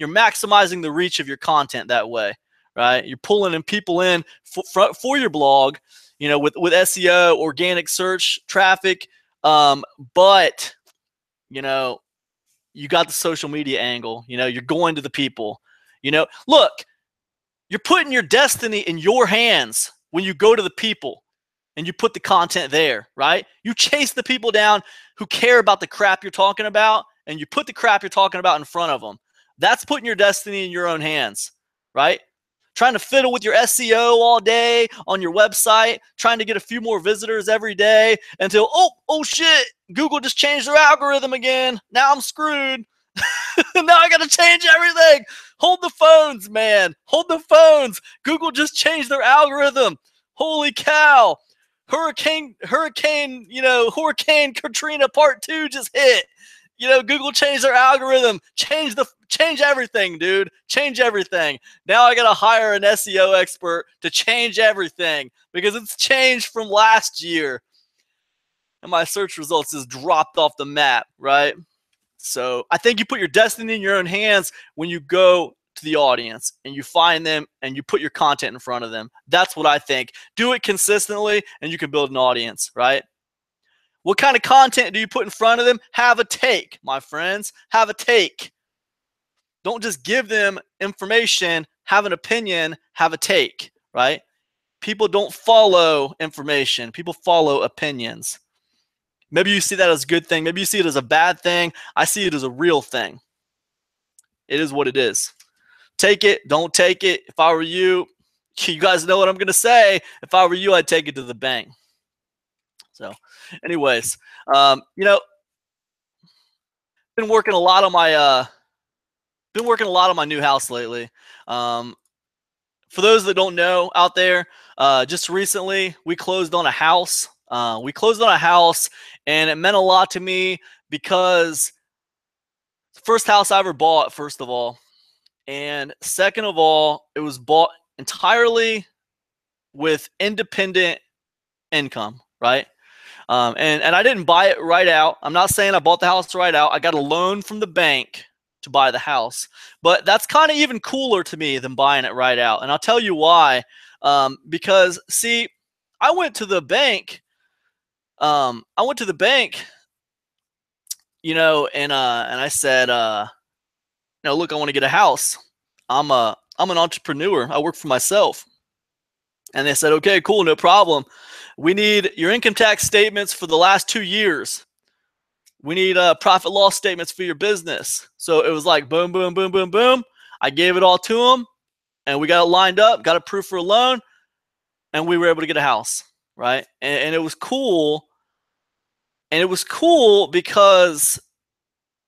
maximizing the reach of your content that way, right? You're pulling in people in for your blog, you know, with SEO, organic search traffic, but you know, you got the social media angle. You know, you're going to the people. You know, look, you're putting your destiny in your hands when you go to the people and you put the content there, right? You chase the people down who care about the crap you're talking about, and you put the crap you're talking about in front of them. That's putting your destiny in your own hands, right? Trying to fiddle with your SEO all day on your website, trying to get a few more visitors every day until, oh shit, Google just changed their algorithm again. Now I'm screwed. Now I got to change everything. Hold the phones, man. Hold the phones. Google just changed their algorithm. Holy cow. Hurricane Katrina Part 2 just hit. You know, Google changed their algorithm. Change everything, dude. Change everything. Now I got to hire an SEO expert to change everything because it's changed from last year. And my search results just dropped off the map, right? So I think you put your destiny in your own hands when you go to the audience and you find them and you put your content in front of them. That's what I think. Do it consistently and you can build an audience, right? What kind of content do you put in front of them? Have a take, my friends. Have a take. Don't just give them information. Have an opinion. Have a take, right? People don't follow information. People follow opinions. Maybe you see that as a good thing. Maybe you see it as a bad thing. I see it as a real thing. It is what it is. Take it. Don't take it. If I were you, you guys know what I'm going to say. If I were you, I'd take it to the bank. So anyways, you know, been working a lot on my new house lately. For those that don't know out there, just recently we closed on a house. And it meant a lot to me because it's the first house I ever bought, first of all. And second of all, it was bought entirely with independent income, right? And I didn't buy it right out. I'm not saying I bought the house right out. I got a loan from the bank to buy the house. But that's kind of even cooler to me than buying it right out. And I'll tell you why. Because, see, I went to the bank, you know, and I said, you know, look, I want to get a house. I'm a I'm an entrepreneur. I work for myself. And they said, okay, cool, no problem. We need your income tax statements for the last 2 years. We need profit loss statements for your business. So it was like boom, boom, boom, boom, boom. I gave it all to them, and we got it lined up, got approved for a loan, and we were able to get a house, right? And it was cool. And it was cool because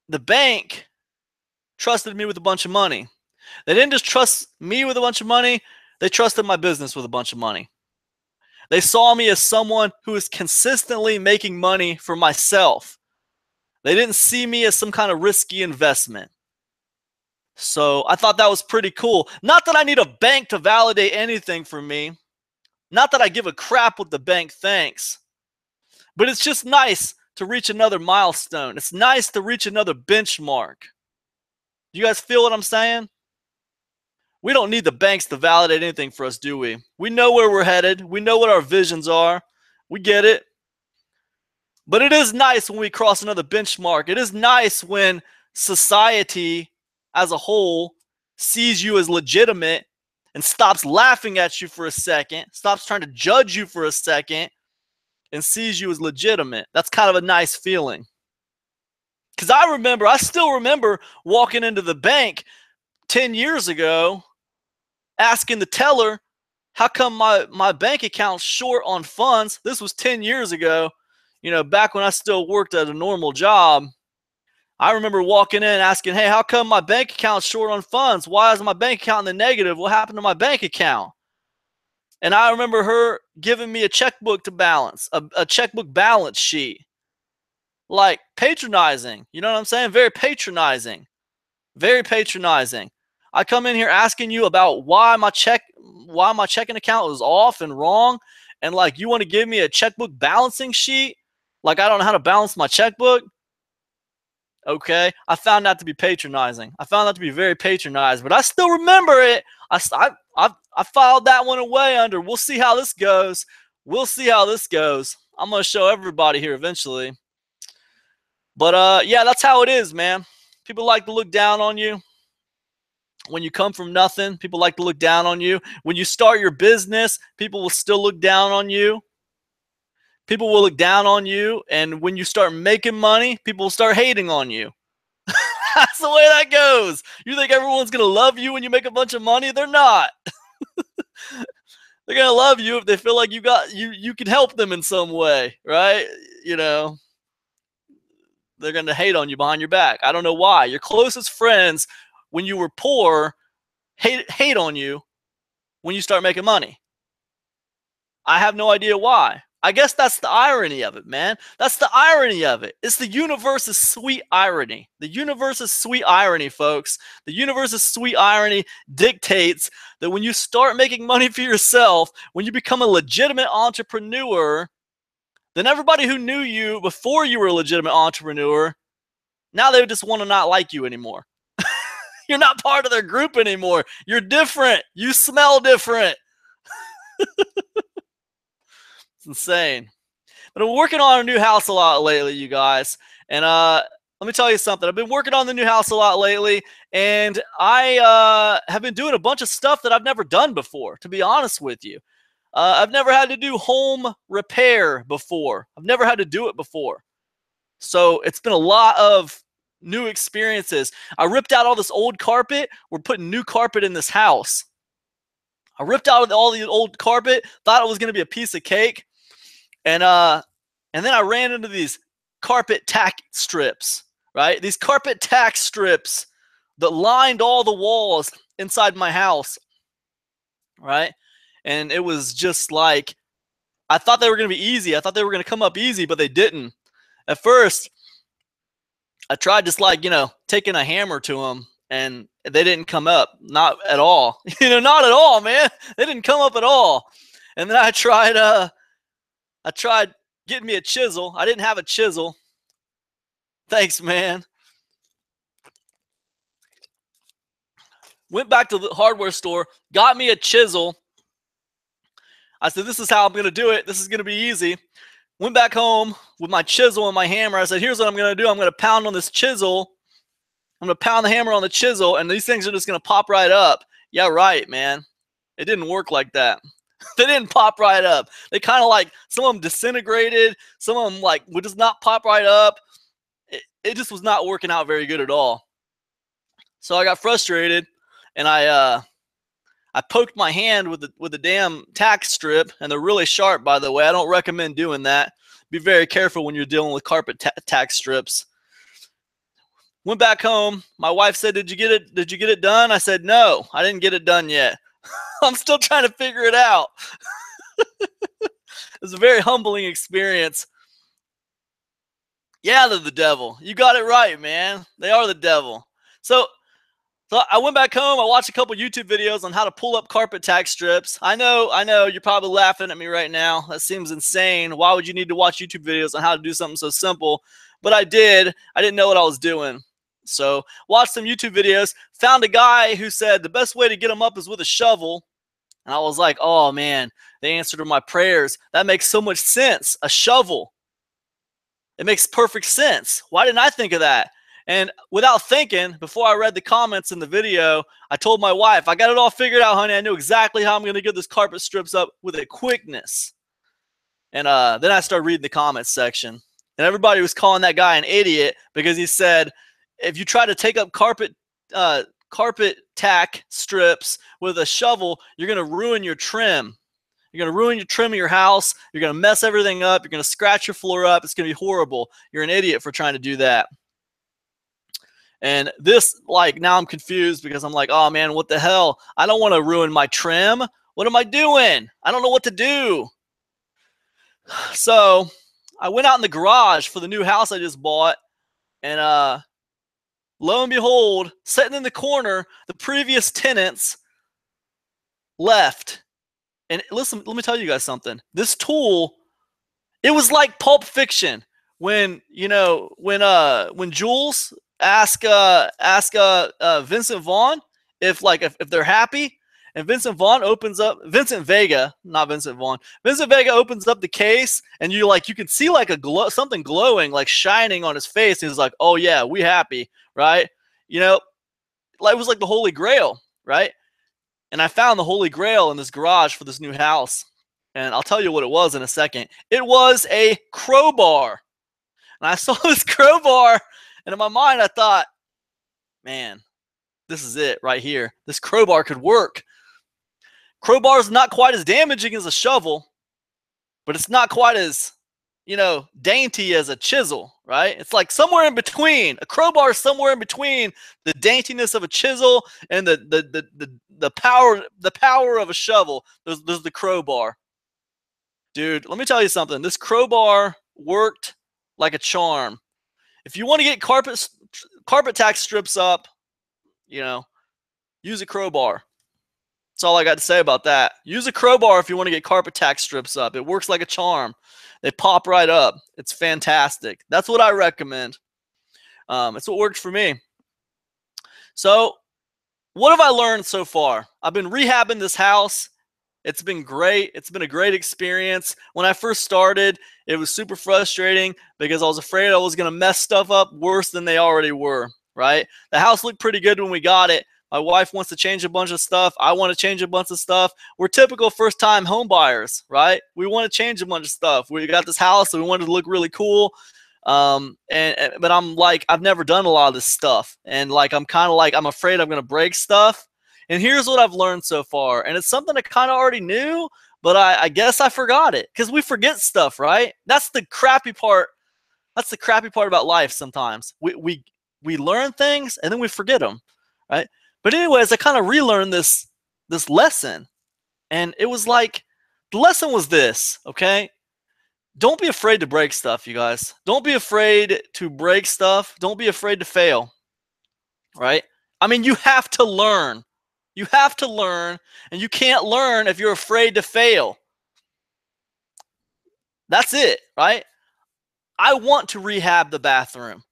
the bank trusted me with a bunch of money. They didn't just trust me with a bunch of money. They trusted my business with a bunch of money. They saw me as someone who is consistently making money for myself. They didn't see me as some kind of risky investment. So I thought that was pretty cool. Not that I need a bank to validate anything for me. Not that I give a crap what the bank thinks. But it's just nice to reach another milestone. It's nice to reach another benchmark. You guys feel what I'm saying? We don't need the banks to validate anything for us, do we? We know where we're headed. We know what our visions are. We get it. But it is nice when we cross another benchmark. It is nice when society as a whole sees you as legitimate and stops laughing at you for a second, stops trying to judge you for a second, and sees you as legitimate. That's kind of a nice feeling. Because I still remember walking into the bank 10 years ago, asking the teller, how come my bank account's short on funds? This was 10 years ago, back when I still worked at a normal job. I remember walking in asking, hey, how come my bank account's short on funds? Why is my bank account in the negative? What happened to my bank account? And I remember her giving me a checkbook to balance, a checkbook balance sheet. Like patronizing, you know what I'm saying? Very patronizing. Very patronizing. I come in here asking you about why my checking account was off and wrong, and like you want to give me a checkbook balancing sheet? Like I don't know how to balance my checkbook? Okay, I found that to be patronizing. I found that to be very patronizing, but I still remember it. I filed that one away under, we'll see how this goes. We'll see how this goes. I'm going to show everybody here eventually. But yeah, that's how it is, man. People like to look down on you. When you come from nothing, people like to look down on you. When you start your business, people will still look down on you. People will look down on you. And when you start making money, people will start hating on you. That's the way that goes. You think everyone's going to love you when you make a bunch of money? They're not. They're going to love you if they feel like you can help them in some way, right? They're going to hate on you behind your back. I don't know why. Your closest friends, when you were poor, hate on you when you start making money. I have no idea why. I guess that's the irony of it, man. That's the irony of it. It's the universe's sweet irony. The universe's sweet irony, folks. The universe's sweet irony dictates that when you start making money for yourself, when you become a legitimate entrepreneur, then everybody who knew you before you were a legitimate entrepreneur, now they just want to not like you anymore. You're not part of their group anymore. You're different. You smell different. It's insane. But I'm working on a new house a lot lately, you guys. And let me tell you something. I've been working on the new house a lot lately, and I have been doing a bunch of stuff that I've never done before, to be honest with you. I've never had to do home repair before. I've never had to do it before. So it's been a lot of new experiences. I ripped out all this old carpet. We're putting new carpet in this house. I ripped out all the old carpet, thought it was going to be a piece of cake. And then I ran into these carpet tack strips, right? These carpet tack strips that lined all the walls inside my house, right? And it was just like, I thought they were going to be easy. I thought they were going to come up easy, but they didn't. At first, I tried just like, taking a hammer to them, and they didn't come up. Not at all. Not at all, man. They didn't come up at all. And then I tried getting me a chisel. I didn't have a chisel. Thanks, man. Went back to the hardware store, got me a chisel. I said, this is how I'm going to do it. This is going to be easy. Went back home with my chisel and my hammer. I said, here's what I'm going to do. I'm going to pound on this chisel. I'm going to pound the hammer on the chisel, and these things are just going to pop right up. Yeah, right, man. It didn't work like that. They didn't pop right up. They kind of like, some of them disintegrated. Some of them like would just not pop right up. It just was not working out very good at all. So I got frustrated, and I poked my hand with the damn tack strip, and they're really sharp, by the way. I don't recommend doing that. Be very careful when you're dealing with carpet tack strips. Went back home. My wife said, "Did you get it? Did you get it done?" I said, "No, I didn't get it done yet. I'm still trying to figure it out." It was a very humbling experience. Yeah, they're the devil. You got it right, man. They are the devil. So I went back home. I watched a couple YouTube videos on how to pull up carpet tack strips. I know, you're probably laughing at me right now. That seems insane. Why would you need to watch YouTube videos on how to do something so simple? But I did. I didn't know what I was doing. So watched some YouTube videos, found a guy who said the best way to get them up is with a shovel. And I was like, oh man, the answer to my prayers. That makes so much sense. A shovel. It makes perfect sense. Why didn't I think of that? And without thinking, before I read the comments in the video, I told my wife, I got it all figured out, honey. I knew exactly how I'm going to get this carpet strips up with a quickness. And then I started reading the comments section. And everybody was calling that guy an idiot because he said, if you try to take up carpet tack strips with a shovel, you're going to ruin your trim. You're going to ruin your trim of your house. You're going to mess everything up. You're going to scratch your floor up. It's going to be horrible. You're an idiot for trying to do that. And this, like, now I'm confused because I'm like, oh man, what the hell? I don't want to ruin my trim. What am I doing? I don't know what to do. So I went out in the garage for the new house I just bought, and lo and behold, sitting in the corner, the previous tenants left. And listen, let me tell you guys something. This tool, it was like Pulp Fiction when, when Jules ask Vincent Vaughn if they're happy, and Vincent Vega, not Vincent Vaughn. Vincent Vega opens up the case, and you can see like something glowing, like shining on his face. And he's like, "Oh yeah, we happy, right?" It was like the Holy Grail, right? And I found the Holy Grail in this garage for this new house. And I'll tell you what it was in a second. It was a crowbar. And I saw this crowbar, and in my mind I thought, man, this is it right here. This crowbar could work. Crowbar is not quite as damaging as a shovel, but it's not quite as, dainty as a chisel, right? It's like somewhere in between. A crowbar is somewhere in between the daintiness of a chisel and the power of a shovel. There's the crowbar. Dude, let me tell you something. This crowbar worked like a charm. If you want to get carpet tack strips up, use a crowbar. That's all I got to say about that. Use a crowbar if you want to get carpet tack strips up. It works like a charm. They pop right up. It's fantastic. That's what I recommend. It's what worked for me. So what have I learned so far? I've been rehabbing this house. It's been great. It's been a great experience. When I first started, it was super frustrating because I was afraid I was going to mess stuff up worse than they already were, right? The house looked pretty good when we got it. My wife wants to change a bunch of stuff. I want to change a bunch of stuff. We're typical first-time home buyers, right? We want to change a bunch of stuff. We got this house and we wanted to look really cool. But I'm like, I've never done a lot of this stuff. And like, I'm kind of like, I'm afraid I'm going to break stuff. And here's what I've learned so far. And it's something I kind of already knew, but I guess I forgot it because we forget stuff, right? That's the crappy part. That's the crappy part about life sometimes. We learn things and then we forget them, right? But anyways, I kind of relearned this lesson. And it was like, the lesson was this, okay? Don't be afraid to break stuff, you guys. Don't be afraid to break stuff. Don't be afraid to fail, right? I mean, you have to learn. You have to learn, and you can't learn if you're afraid to fail. That's it, right? I want to rehab the bathroom.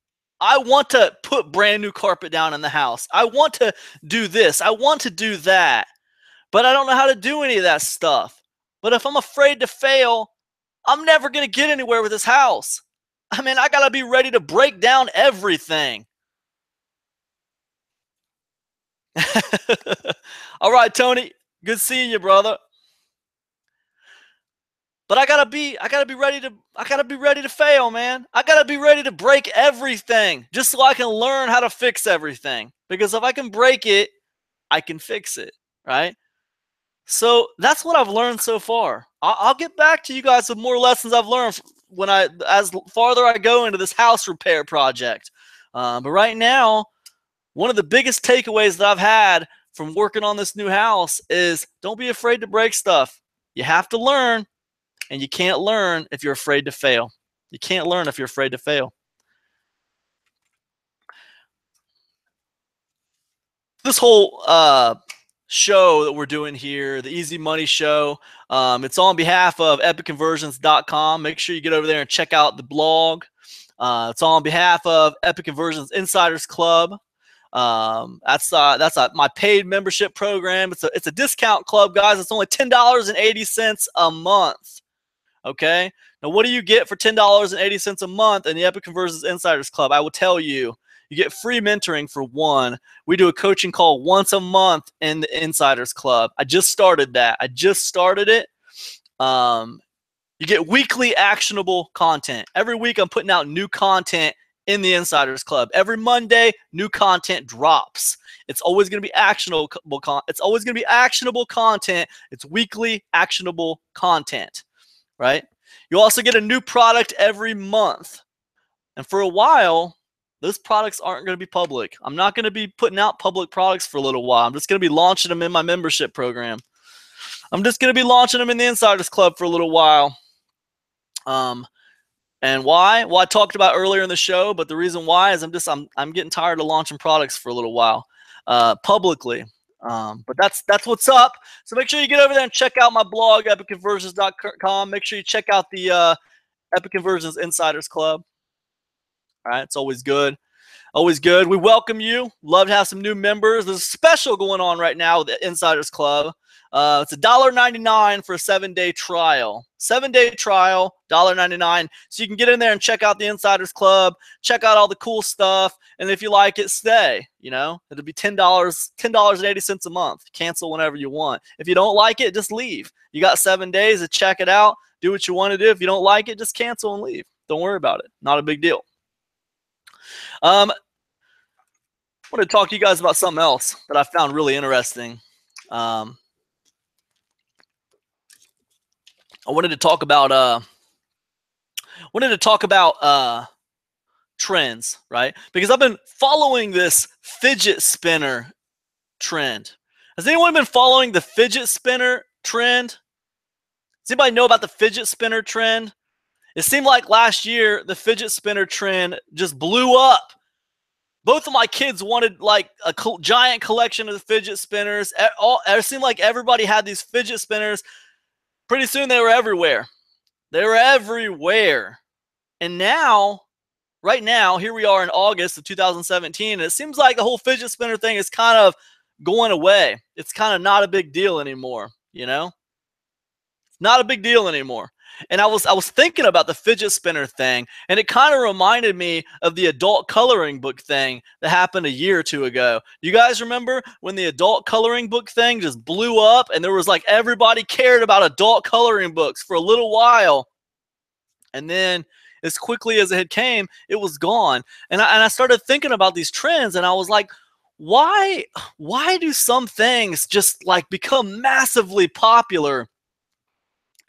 I want to put brand new carpet down in the house. I want to do this. I want to do that. But I don't know how to do any of that stuff. But if I'm afraid to fail, I'm never going to get anywhere with this house. I mean, I got to be ready to break down everything. All right, Tony. Good seeing you, brother. But I gotta be ready to fail, man. I gotta be ready to break everything just so I can learn how to fix everything. Because if I can break it, I can fix it, right? So that's what I've learned so far. I'll get back to you guys with more lessons I've learned as farther I go into this house repair project. But right now, one of the biggest takeaways that I've had from working on this new house is don't be afraid to break stuff. You have to learn, and you can't learn if you're afraid to fail. You can't learn if you're afraid to fail. This whole show that we're doing here, the Easy Money Show, it's on behalf of epicconversions.com. Make sure you get over there and check out the blog. It's on behalf of Epic Conversions Insiders Club. That's my paid membership program. It's a discount club, guys. It's only $10.80 a month. Okay. Now, what do you get for $10.80 a month in the Epic Conversions Insiders Club? I will tell you. You get free mentoring for one. We do a coaching call once a month in the Insiders Club. I just started that. I just started it. You get weekly actionable content. Every week I'm putting out new content in the Insiders Club. Every Monday, new content drops. It's always going to be actionable. It's always going to be actionable content. It's weekly actionable content, right? You also get a new product every month. And for a while, those products aren't going to be public. I'm not going to be putting out public products for a little while. I'm just going to be launching them in my membership program. I'm just going to be launching them in the Insiders Club for a little while. And why? Well, I talked about earlier in the show, but the reason why is I'm getting tired of launching products for a little while publicly. But that's what's up. So make sure you get over there and check out my blog, epicconversions.com. Make sure you check out the Epic Conversions Insiders Club. All right, it's always good. Always good. We welcome you. Love to have some new members. There's a special going on right now with the Insiders Club. It's $1.99 for a 7-day trial. 7-day trial, $1.99. So you can get in there and check out the Insiders Club, check out all the cool stuff, and if you like it, stay. You know, it'll be $10.80 a month. Cancel whenever you want. If you don't like it, just leave. You got 7 days to check it out. Do what you want to do. If you don't like it, just cancel and leave. Don't worry about it. Not a big deal. I want to talk to you guys about something else that I found really interesting. I wanted to talk about trends, right? Because I've been following this fidget spinner trend. Has anyone been following the fidget spinner trend? Does anybody know about the fidget spinner trend? It seemed like last year the fidget spinner trend just blew up. Both of my kids wanted like a giant collection of the fidget spinners. It seemed like everybody had these fidget spinners. Pretty soon they were everywhere. They were everywhere. And now, right now, here we are in August of 2017, and it seems like the whole fidget spinner thing is kind of going away. It's kind of not a big deal anymore, you know? It's not a big deal anymore. And I was thinking about the fidget spinner thing, and it kind of reminded me of the adult coloring book thing that happened a year or two ago. You guys remember when the adult coloring book thing just blew up, and there was like everybody cared about adult coloring books for a little while, and then as quickly as it came, it was gone. And I started thinking about these trends, and I was like, why do some things just like become massively popular,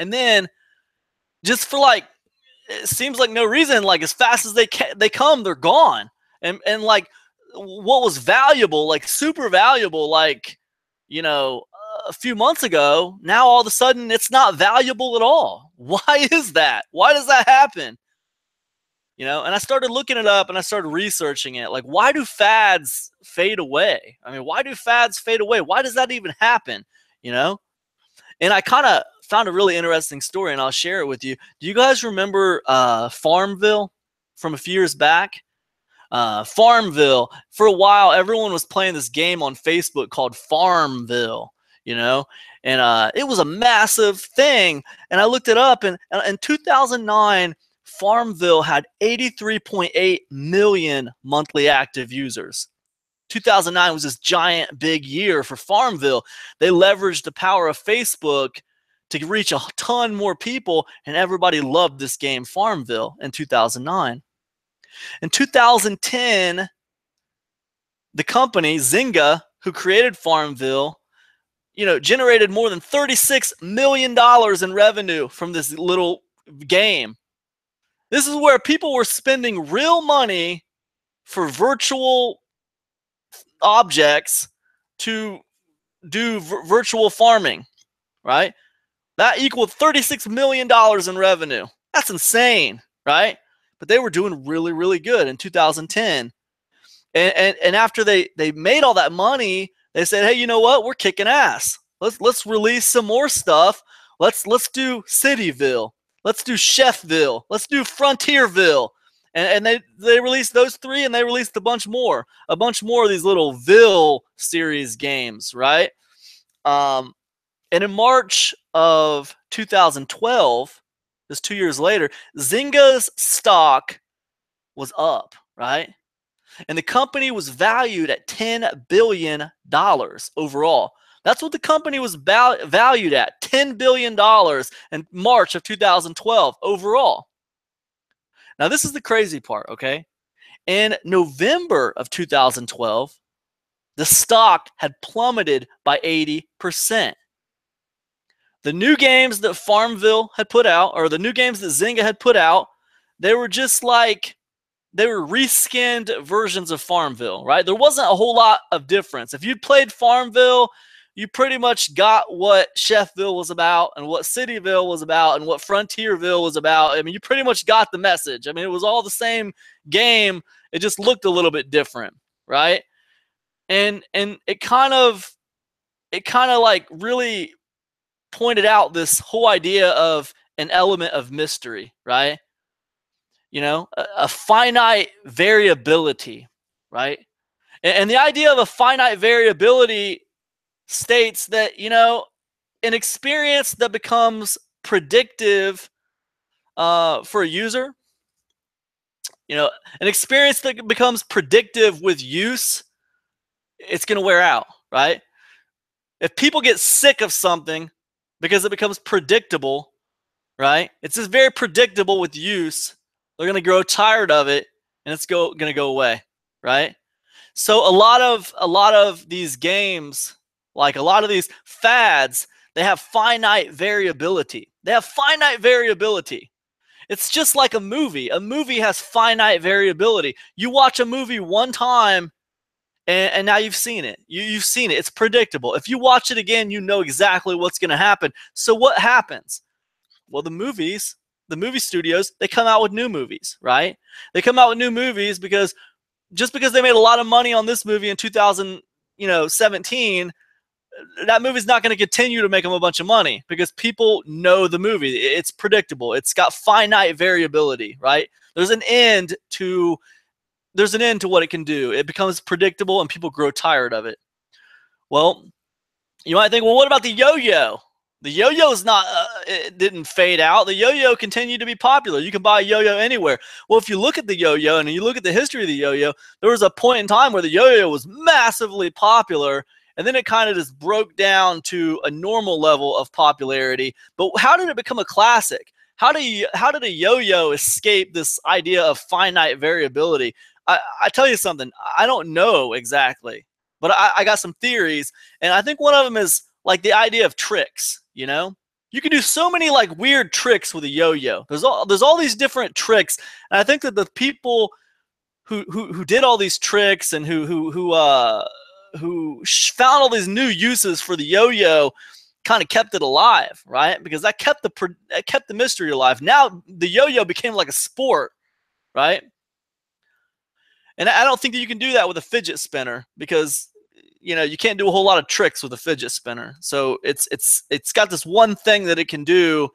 and then just for like, it seems like no reason, like as fast as they come, they're gone. And like what was valuable, like super valuable, like, you know, a few months ago, now all of a sudden it's not valuable at all. Why is that? Why does that happen? You know, and I started looking it up and I started researching it. Like, why do fads fade away? I mean, why do fads fade away? Why does that even happen? You know? And I kind of found a really interesting story, and I'll share it with you. Do you guys remember Farmville from a few years back? Farmville, for a while, everyone was playing this game on Facebook called Farmville, you know? And it was a massive thing. And I looked it up, and in 2009, Farmville had 83.8 million monthly active users. 2009 was this giant big year for Farmville. They leveraged the power of Facebook to reach a ton more people, and everybody loved this game Farmville in 2009. In 2010, the company Zynga, who created Farmville, generated more than $36 million in revenue from this little game. This is where people were spending real money for virtual objects to do virtual farming, right? That equaled $36 million in revenue. That's insane, right? But they were doing really, really good in 2010. And after they made all that money, they said, hey, you know what? We're kicking ass. Let's release some more stuff. Let's do Cityville. Let's do Chefville. Let's do Frontierville. And they released those three, and they released a bunch more of these little Ville series games, right? And in March of 2012, just 2 years later, Zynga's stock was up, right? And the company was valued at $10 billion overall. That's what the company was valued at, $10 billion in March of 2012 overall. Now, this is the crazy part, okay? In November of 2012, the stock had plummeted by 80%. The new games that Farmville had put out, or the new games that Zynga had put out, they were just like, they were reskinned versions of Farmville, right? There wasn't a whole lot of difference. If you played Farmville, you pretty much got what Chefville was about and what Cityville was about and what Frontierville was about. I mean, you pretty much got the message. I mean, it was all the same game. It just looked a little bit different, right? And it kind of like really pointed out this whole idea of an element of mystery, right? A finite variability, right? And the idea of a finite variability states that, an experience that becomes predictive for a user, an experience that becomes predictive with use, it's going to wear out, right? If people get sick of something because it becomes predictable, right? It's just very predictable with use. They're going to grow tired of it, and it's going to go away, right? So a lot of these games, like a lot of these fads, they have finite variability. It's just like a movie. A movie has finite variability. You watch a movie one time, and now you've seen it. You've seen it. It's predictable. If you watch it again, you know exactly what's going to happen. So what happens? Well, the movie studios, they come out with new movies, right? They come out with new movies because just because they made a lot of money on this movie in 2017, that movie's not going to continue to make them a bunch of money because people know the movie. It's predictable. It's got finite variability, right? There's an end to what it can do. It becomes predictable and people grow tired of it. Well, you might think, well, what about the yo-yo? The yo-yo is not, it didn't fade out. The yo-yo continued to be popular. You can buy a yo-yo anywhere. Well, if you look at the yo-yo and you look at the history of the yo-yo, there was a point in time where the yo-yo was massively popular, and then it kind of just broke down to a normal level of popularity. But how did it become a classic? How did a yo-yo escape this idea of finite variability? I tell you something, I don't know exactly, but I got some theories, and I think one of them is like the idea of tricks. You can do so many like weird tricks with a yo-yo. There's all these different tricks, and I think that the people who did all these tricks and who found all these new uses for the yo-yo kind of kept it alive, right? Because that kept the mystery alive. Now the yo-yo became like a sport, right? And I don't think that you can do that with a fidget spinner because you can't do a whole lot of tricks with a fidget spinner. So it's got this one thing that it can do,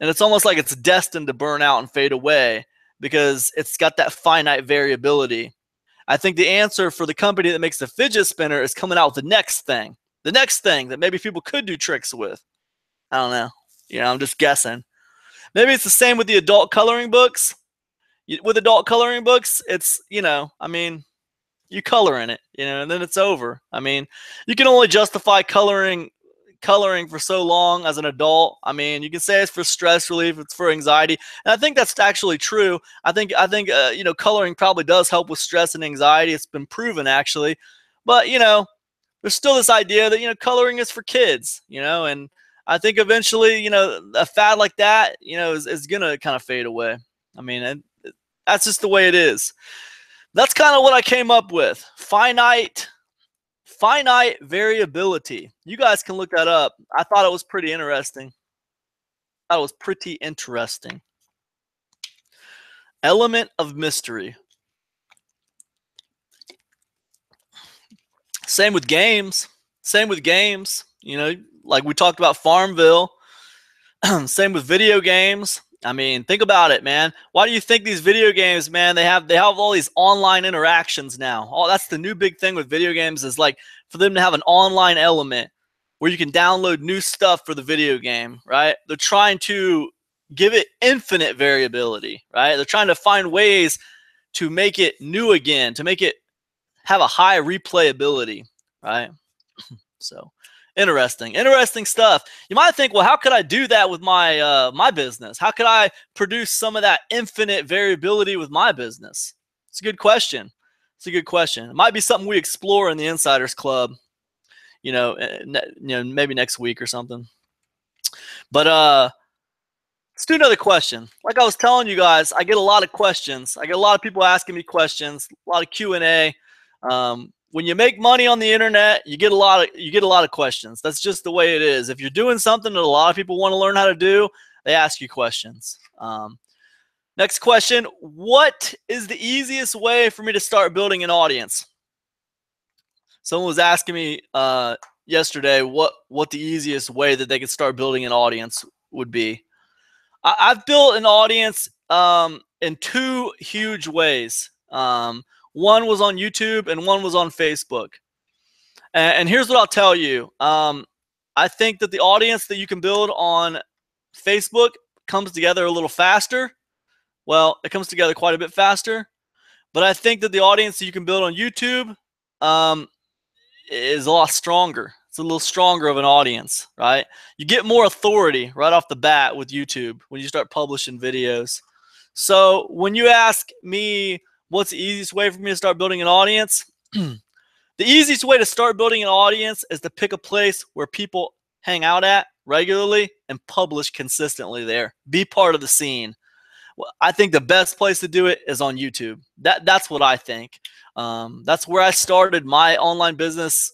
and it's almost like it's destined to burn out and fade away because it's got that finite variability. I think the answer for the company that makes the fidget spinner is coming out with the next thing that maybe people could do tricks with. I don't know. I'm just guessing. Maybe it's the same with the adult coloring books. With adult coloring books, it's, You color in it, and then it's over. I mean, you can only justify coloring for so long as an adult. I mean, you can say it's for stress relief, it's for anxiety, and I think that's actually true. I think coloring probably does help with stress and anxiety. It's been proven actually, but there's still this idea that coloring is for kids, and I think eventually a fad like that is gonna kind of fade away. I mean, and that's just the way it is. That's kind of what I came up with. Finite variability. You guys can look that up. I thought it was pretty interesting. Element of mystery. Same with games. Like we talked about Farmville. Same with video games. I mean, think about it, man. Why do you think these video games, man, they have all these online interactions now? Oh, that's the new big thing with video games, is like for them to have an online element where you can download new stuff for the video game, right? They're trying to give it infinite variability, right? They're trying to find ways to make it new again, to make it have a high replayability, right? So interesting stuff. You might think, well, how could I do that with my my business? How could I produce some of that infinite variability with my business? It's a good question. It might be something we explore in the Insiders Club, maybe next week or something. But let's do another question. Like I was telling you guys, I get a lot of questions. I get a lot of people asking me questions, a lot of Q&A. When you make money on the internet, you get a lot of questions. That's just the way it is. If you're doing something that a lot of people want to learn how to do, they ask you questions. Next question: what is the easiest way for me to start building an audience? Someone was asking me yesterday what the easiest way that they could start building an audience would be. I've built an audience in two huge ways. One was on YouTube and one was on Facebook. And here's what I'll tell you. I think that the audience that you can build on Facebook comes together a little faster. Well, it comes together quite a bit faster. But I think that the audience that you can build on YouTube is a lot stronger. It's a little stronger of an audience, right? You get more authority right off the bat with YouTube when you start publishing videos. So when you ask me what's the easiest way for me to start building an audience, the easiest way to start building an audience is to pick a place where people hang out at regularly and publish consistently there. Be part of the scene. Well, I think the best place to do it is on YouTube. That's what I think. That's where I started my online business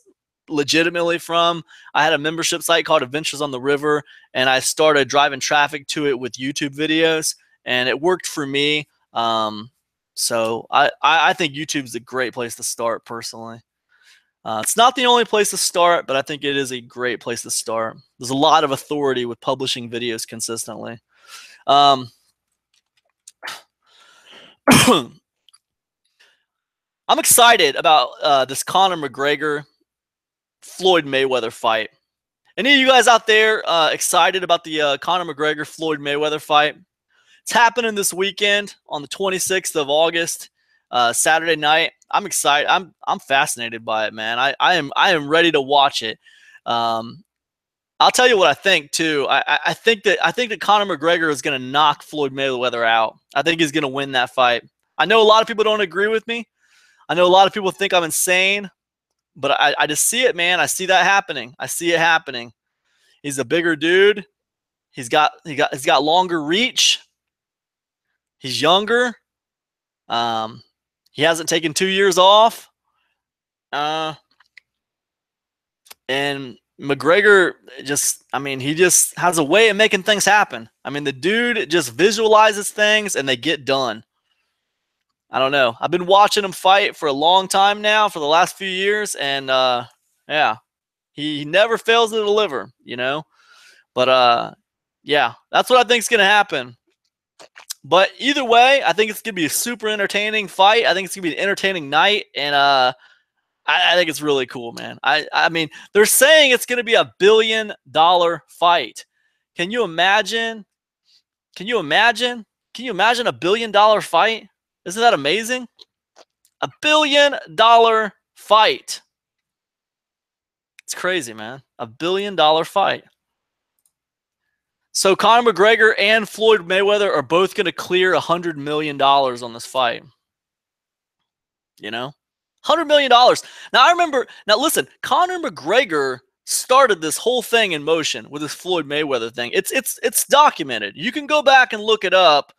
legitimately from. I had a membership site called Adventures on the River, and I started driving traffic to it with YouTube videos, and it worked for me. So I think YouTube's a great place to start personally. It's not the only place to start, but I think it is a great place to start. There's a lot of authority with publishing videos consistently. I'm excited about this Conor McGregor Floyd Mayweather fight. Any of you guys out there excited about the Conor McGregor Floyd Mayweather fight? It's happening this weekend on the 26th of August, Saturday night. I'm excited. I'm fascinated by it, man. I am ready to watch it. I'll tell you what I think too. I think that Conor McGregor is going to knock Floyd Mayweather out. I think he's going to win that fight. I know a lot of people don't agree with me. I know a lot of people think I'm insane, but I just see it, man. I see that happening. I see it happening. He's a bigger dude. He's got longer reach. He's younger. He hasn't taken 2 years off. And McGregor he just has a way of making things happen. I mean, the dude just visualizes things and they get done. I don't know. I've been watching him fight for a long time now, for the last few years, and yeah, he never fails to deliver, But yeah, that's what I think is going to happen. But either way, I think it's going to be a super entertaining fight. I think it's going to be an entertaining night, and I think it's really cool, man. I mean, they're saying it's going to be $1 billion fight. Can you imagine? Can you imagine a $1 billion fight? Isn't that amazing? $1 billion fight. It's crazy, man. $1 billion fight. So Conor McGregor and Floyd Mayweather are both going to clear $100 million on this fight. You know? $100 million. Now, I remember, now listen, Conor McGregor started this whole thing in motion with this Floyd Mayweather thing. It's documented. You can go back and look it up.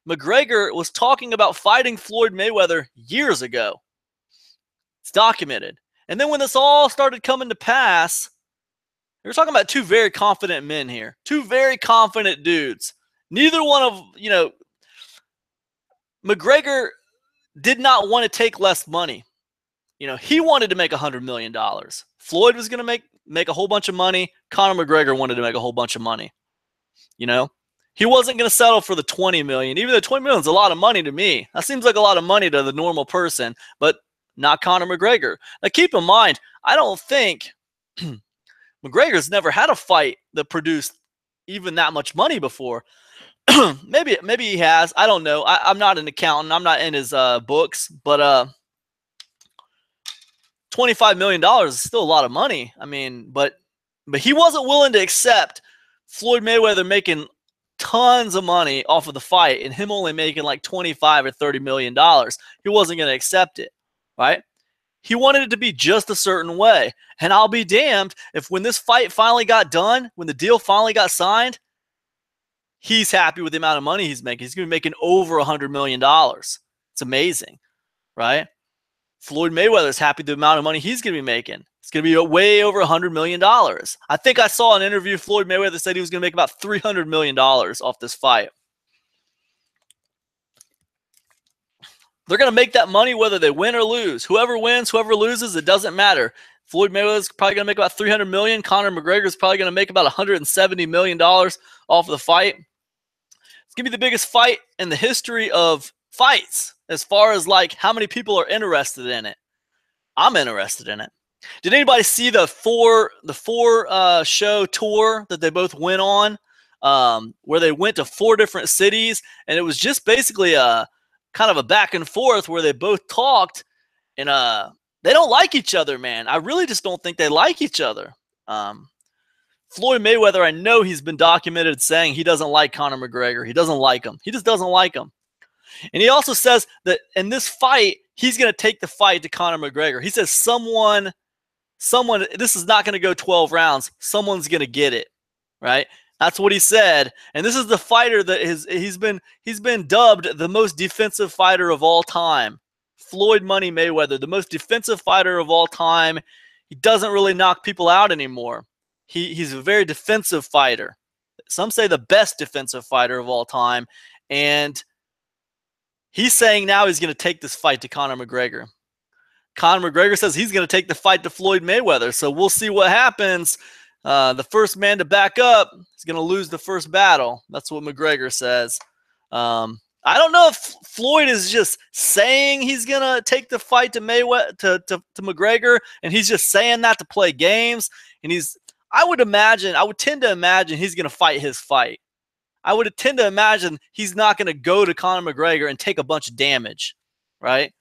McGregor was talking about fighting Floyd Mayweather years ago. It's documented. And then when this all started coming to pass, we're talking about two very confident men here. Two very confident dudes. Neither one of, McGregor did not want to take less money. He wanted to make $100 million. Floyd was going to make a whole bunch of money. Conor McGregor wanted to make a whole bunch of money. He wasn't going to settle for the $20 million, even though $20 million is a lot of money to me. That seems like a lot of money to the normal person, but not Conor McGregor. Now, keep in mind, I don't think McGregor's never had a fight that produced even that much money before. maybe he has. I don't know. I'm not an accountant. I'm not in his books, but $25 million is still a lot of money. I mean, but he wasn't willing to accept Floyd Mayweather making tons of money off of the fight and him only making like $25 or $30 million. He wasn't going to accept it, right? He wanted it to be just a certain way. And I'll be damned if when this fight finally got done, when the deal finally got signed, he's happy with the amount of money he's making. He's going to be making over $100 million. It's amazing, right? Floyd Mayweather is happy with the amount of money he's going to be making. It's going to be way over $100 million. I think I saw an interview. Floyd Mayweather said he was going to make about $300 million off this fight. They're going to make that money whether they win or lose. Whoever wins, whoever loses, it doesn't matter. Floyd Mayweather's probably going to make about $300 million. Conor McGregor's probably going to make about $170 million off of the fight. It's going to be the biggest fight in the history of fights as far as like how many people are interested in it. I'm interested in it. Did anybody see the four show tour that they both went on, where they went to 4 different cities, and it was just basically a kind of a back and forth where they both talked, and they don't like each other, man. I really just don't think they like each other. Floyd Mayweather, I know he's been documented saying he doesn't like Conor McGregor. He doesn't like him. He just doesn't like him. And he also says that in this fight, he's going to take the fight to Conor McGregor. He says someone, this is not going to go 12 rounds. Someone's going to get it, right? That's what he said. And this is the fighter that he's been dubbed the most defensive fighter of all time. Floyd Money Mayweather, the most defensive fighter of all time. He doesn't really knock people out anymore. He's a very defensive fighter. Some say the best defensive fighter of all time. And he's saying now he's going to take this fight to Conor McGregor. Conor McGregor says he's going to take the fight to Floyd Mayweather. So we'll see what happens. The first man to back up is going to lose the first battle. That's what McGregor says. I don't know if Floyd is just saying he's going to take the fight to Mayweather to McGregor, and he's just saying that to play games. And I would tend to imagine he's going to fight his fight. I would tend to imagine he's not going to go to Conor McGregor and take a bunch of damage, right?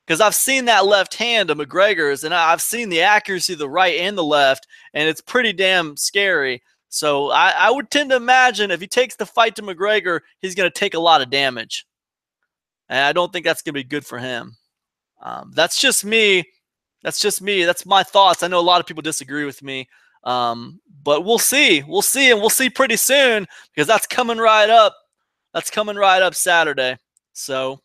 Because I've seen that left hand of McGregor's, and I've seen the accuracy of the right and the left, and it's pretty damn scary. So I would tend to imagine if he takes the fight to McGregor, he's going to take a lot of damage. And I don't think that's going to be good for him. That's just me. That's my thoughts. I know a lot of people disagree with me. But we'll see. And we'll see pretty soon, because that's coming right up. That's coming right up Saturday. So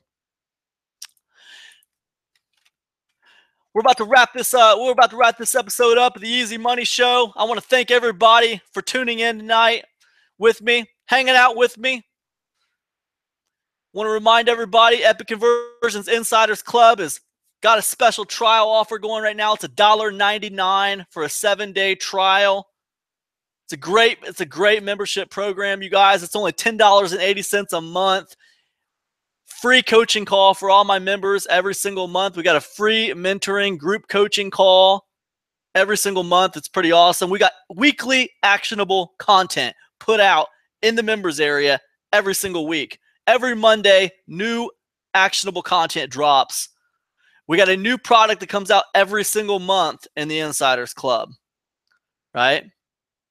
we're about to wrap this up. We're about to wrap this episode up of the Easy Money Show. I want to thank everybody for tuning in tonight with me, hanging out with me. Want to remind everybody, Epic Conversions Insiders Club has got a special trial offer going right now. It's $1.99 for a 7-day trial. It's a great membership program, you guys. It's only $10.80 a month. Free coaching call for all my members every single month. We got a free mentoring group coaching call every single month. It's pretty awesome. We got weekly actionable content put out in the members area every single week. Every Monday, new actionable content drops. We got a new product that comes out every single month in the Insiders Club, right?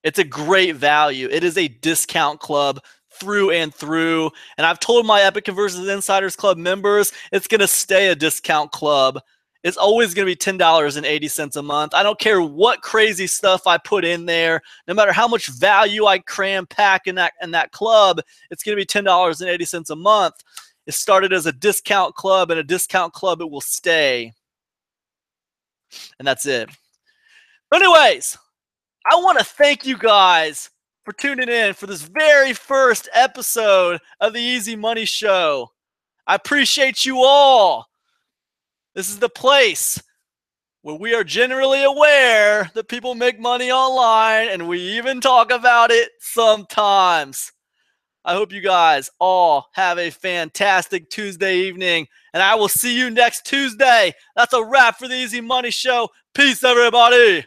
It's a great value. It is a discount club through and through. And I've told my Epic Conversions Insiders Club members, it's going to stay a discount club. It's always going to be $10.80 a month. I don't care what crazy stuff I put in there. No matter how much value I cram pack in that club, it's going to be $10.80 a month. It started as a discount club, and a discount club it will stay. And that's it. Anyways, I want to thank you guys for tuning in for this very first episode of the Easy Money Show. I appreciate you all. This is the place where we are generally aware that people make money online, and we even talk about it sometimes. I hope you guys all have a fantastic Tuesday evening, and I will see you next Tuesday. That's a wrap for the Easy Money Show. Peace, everybody.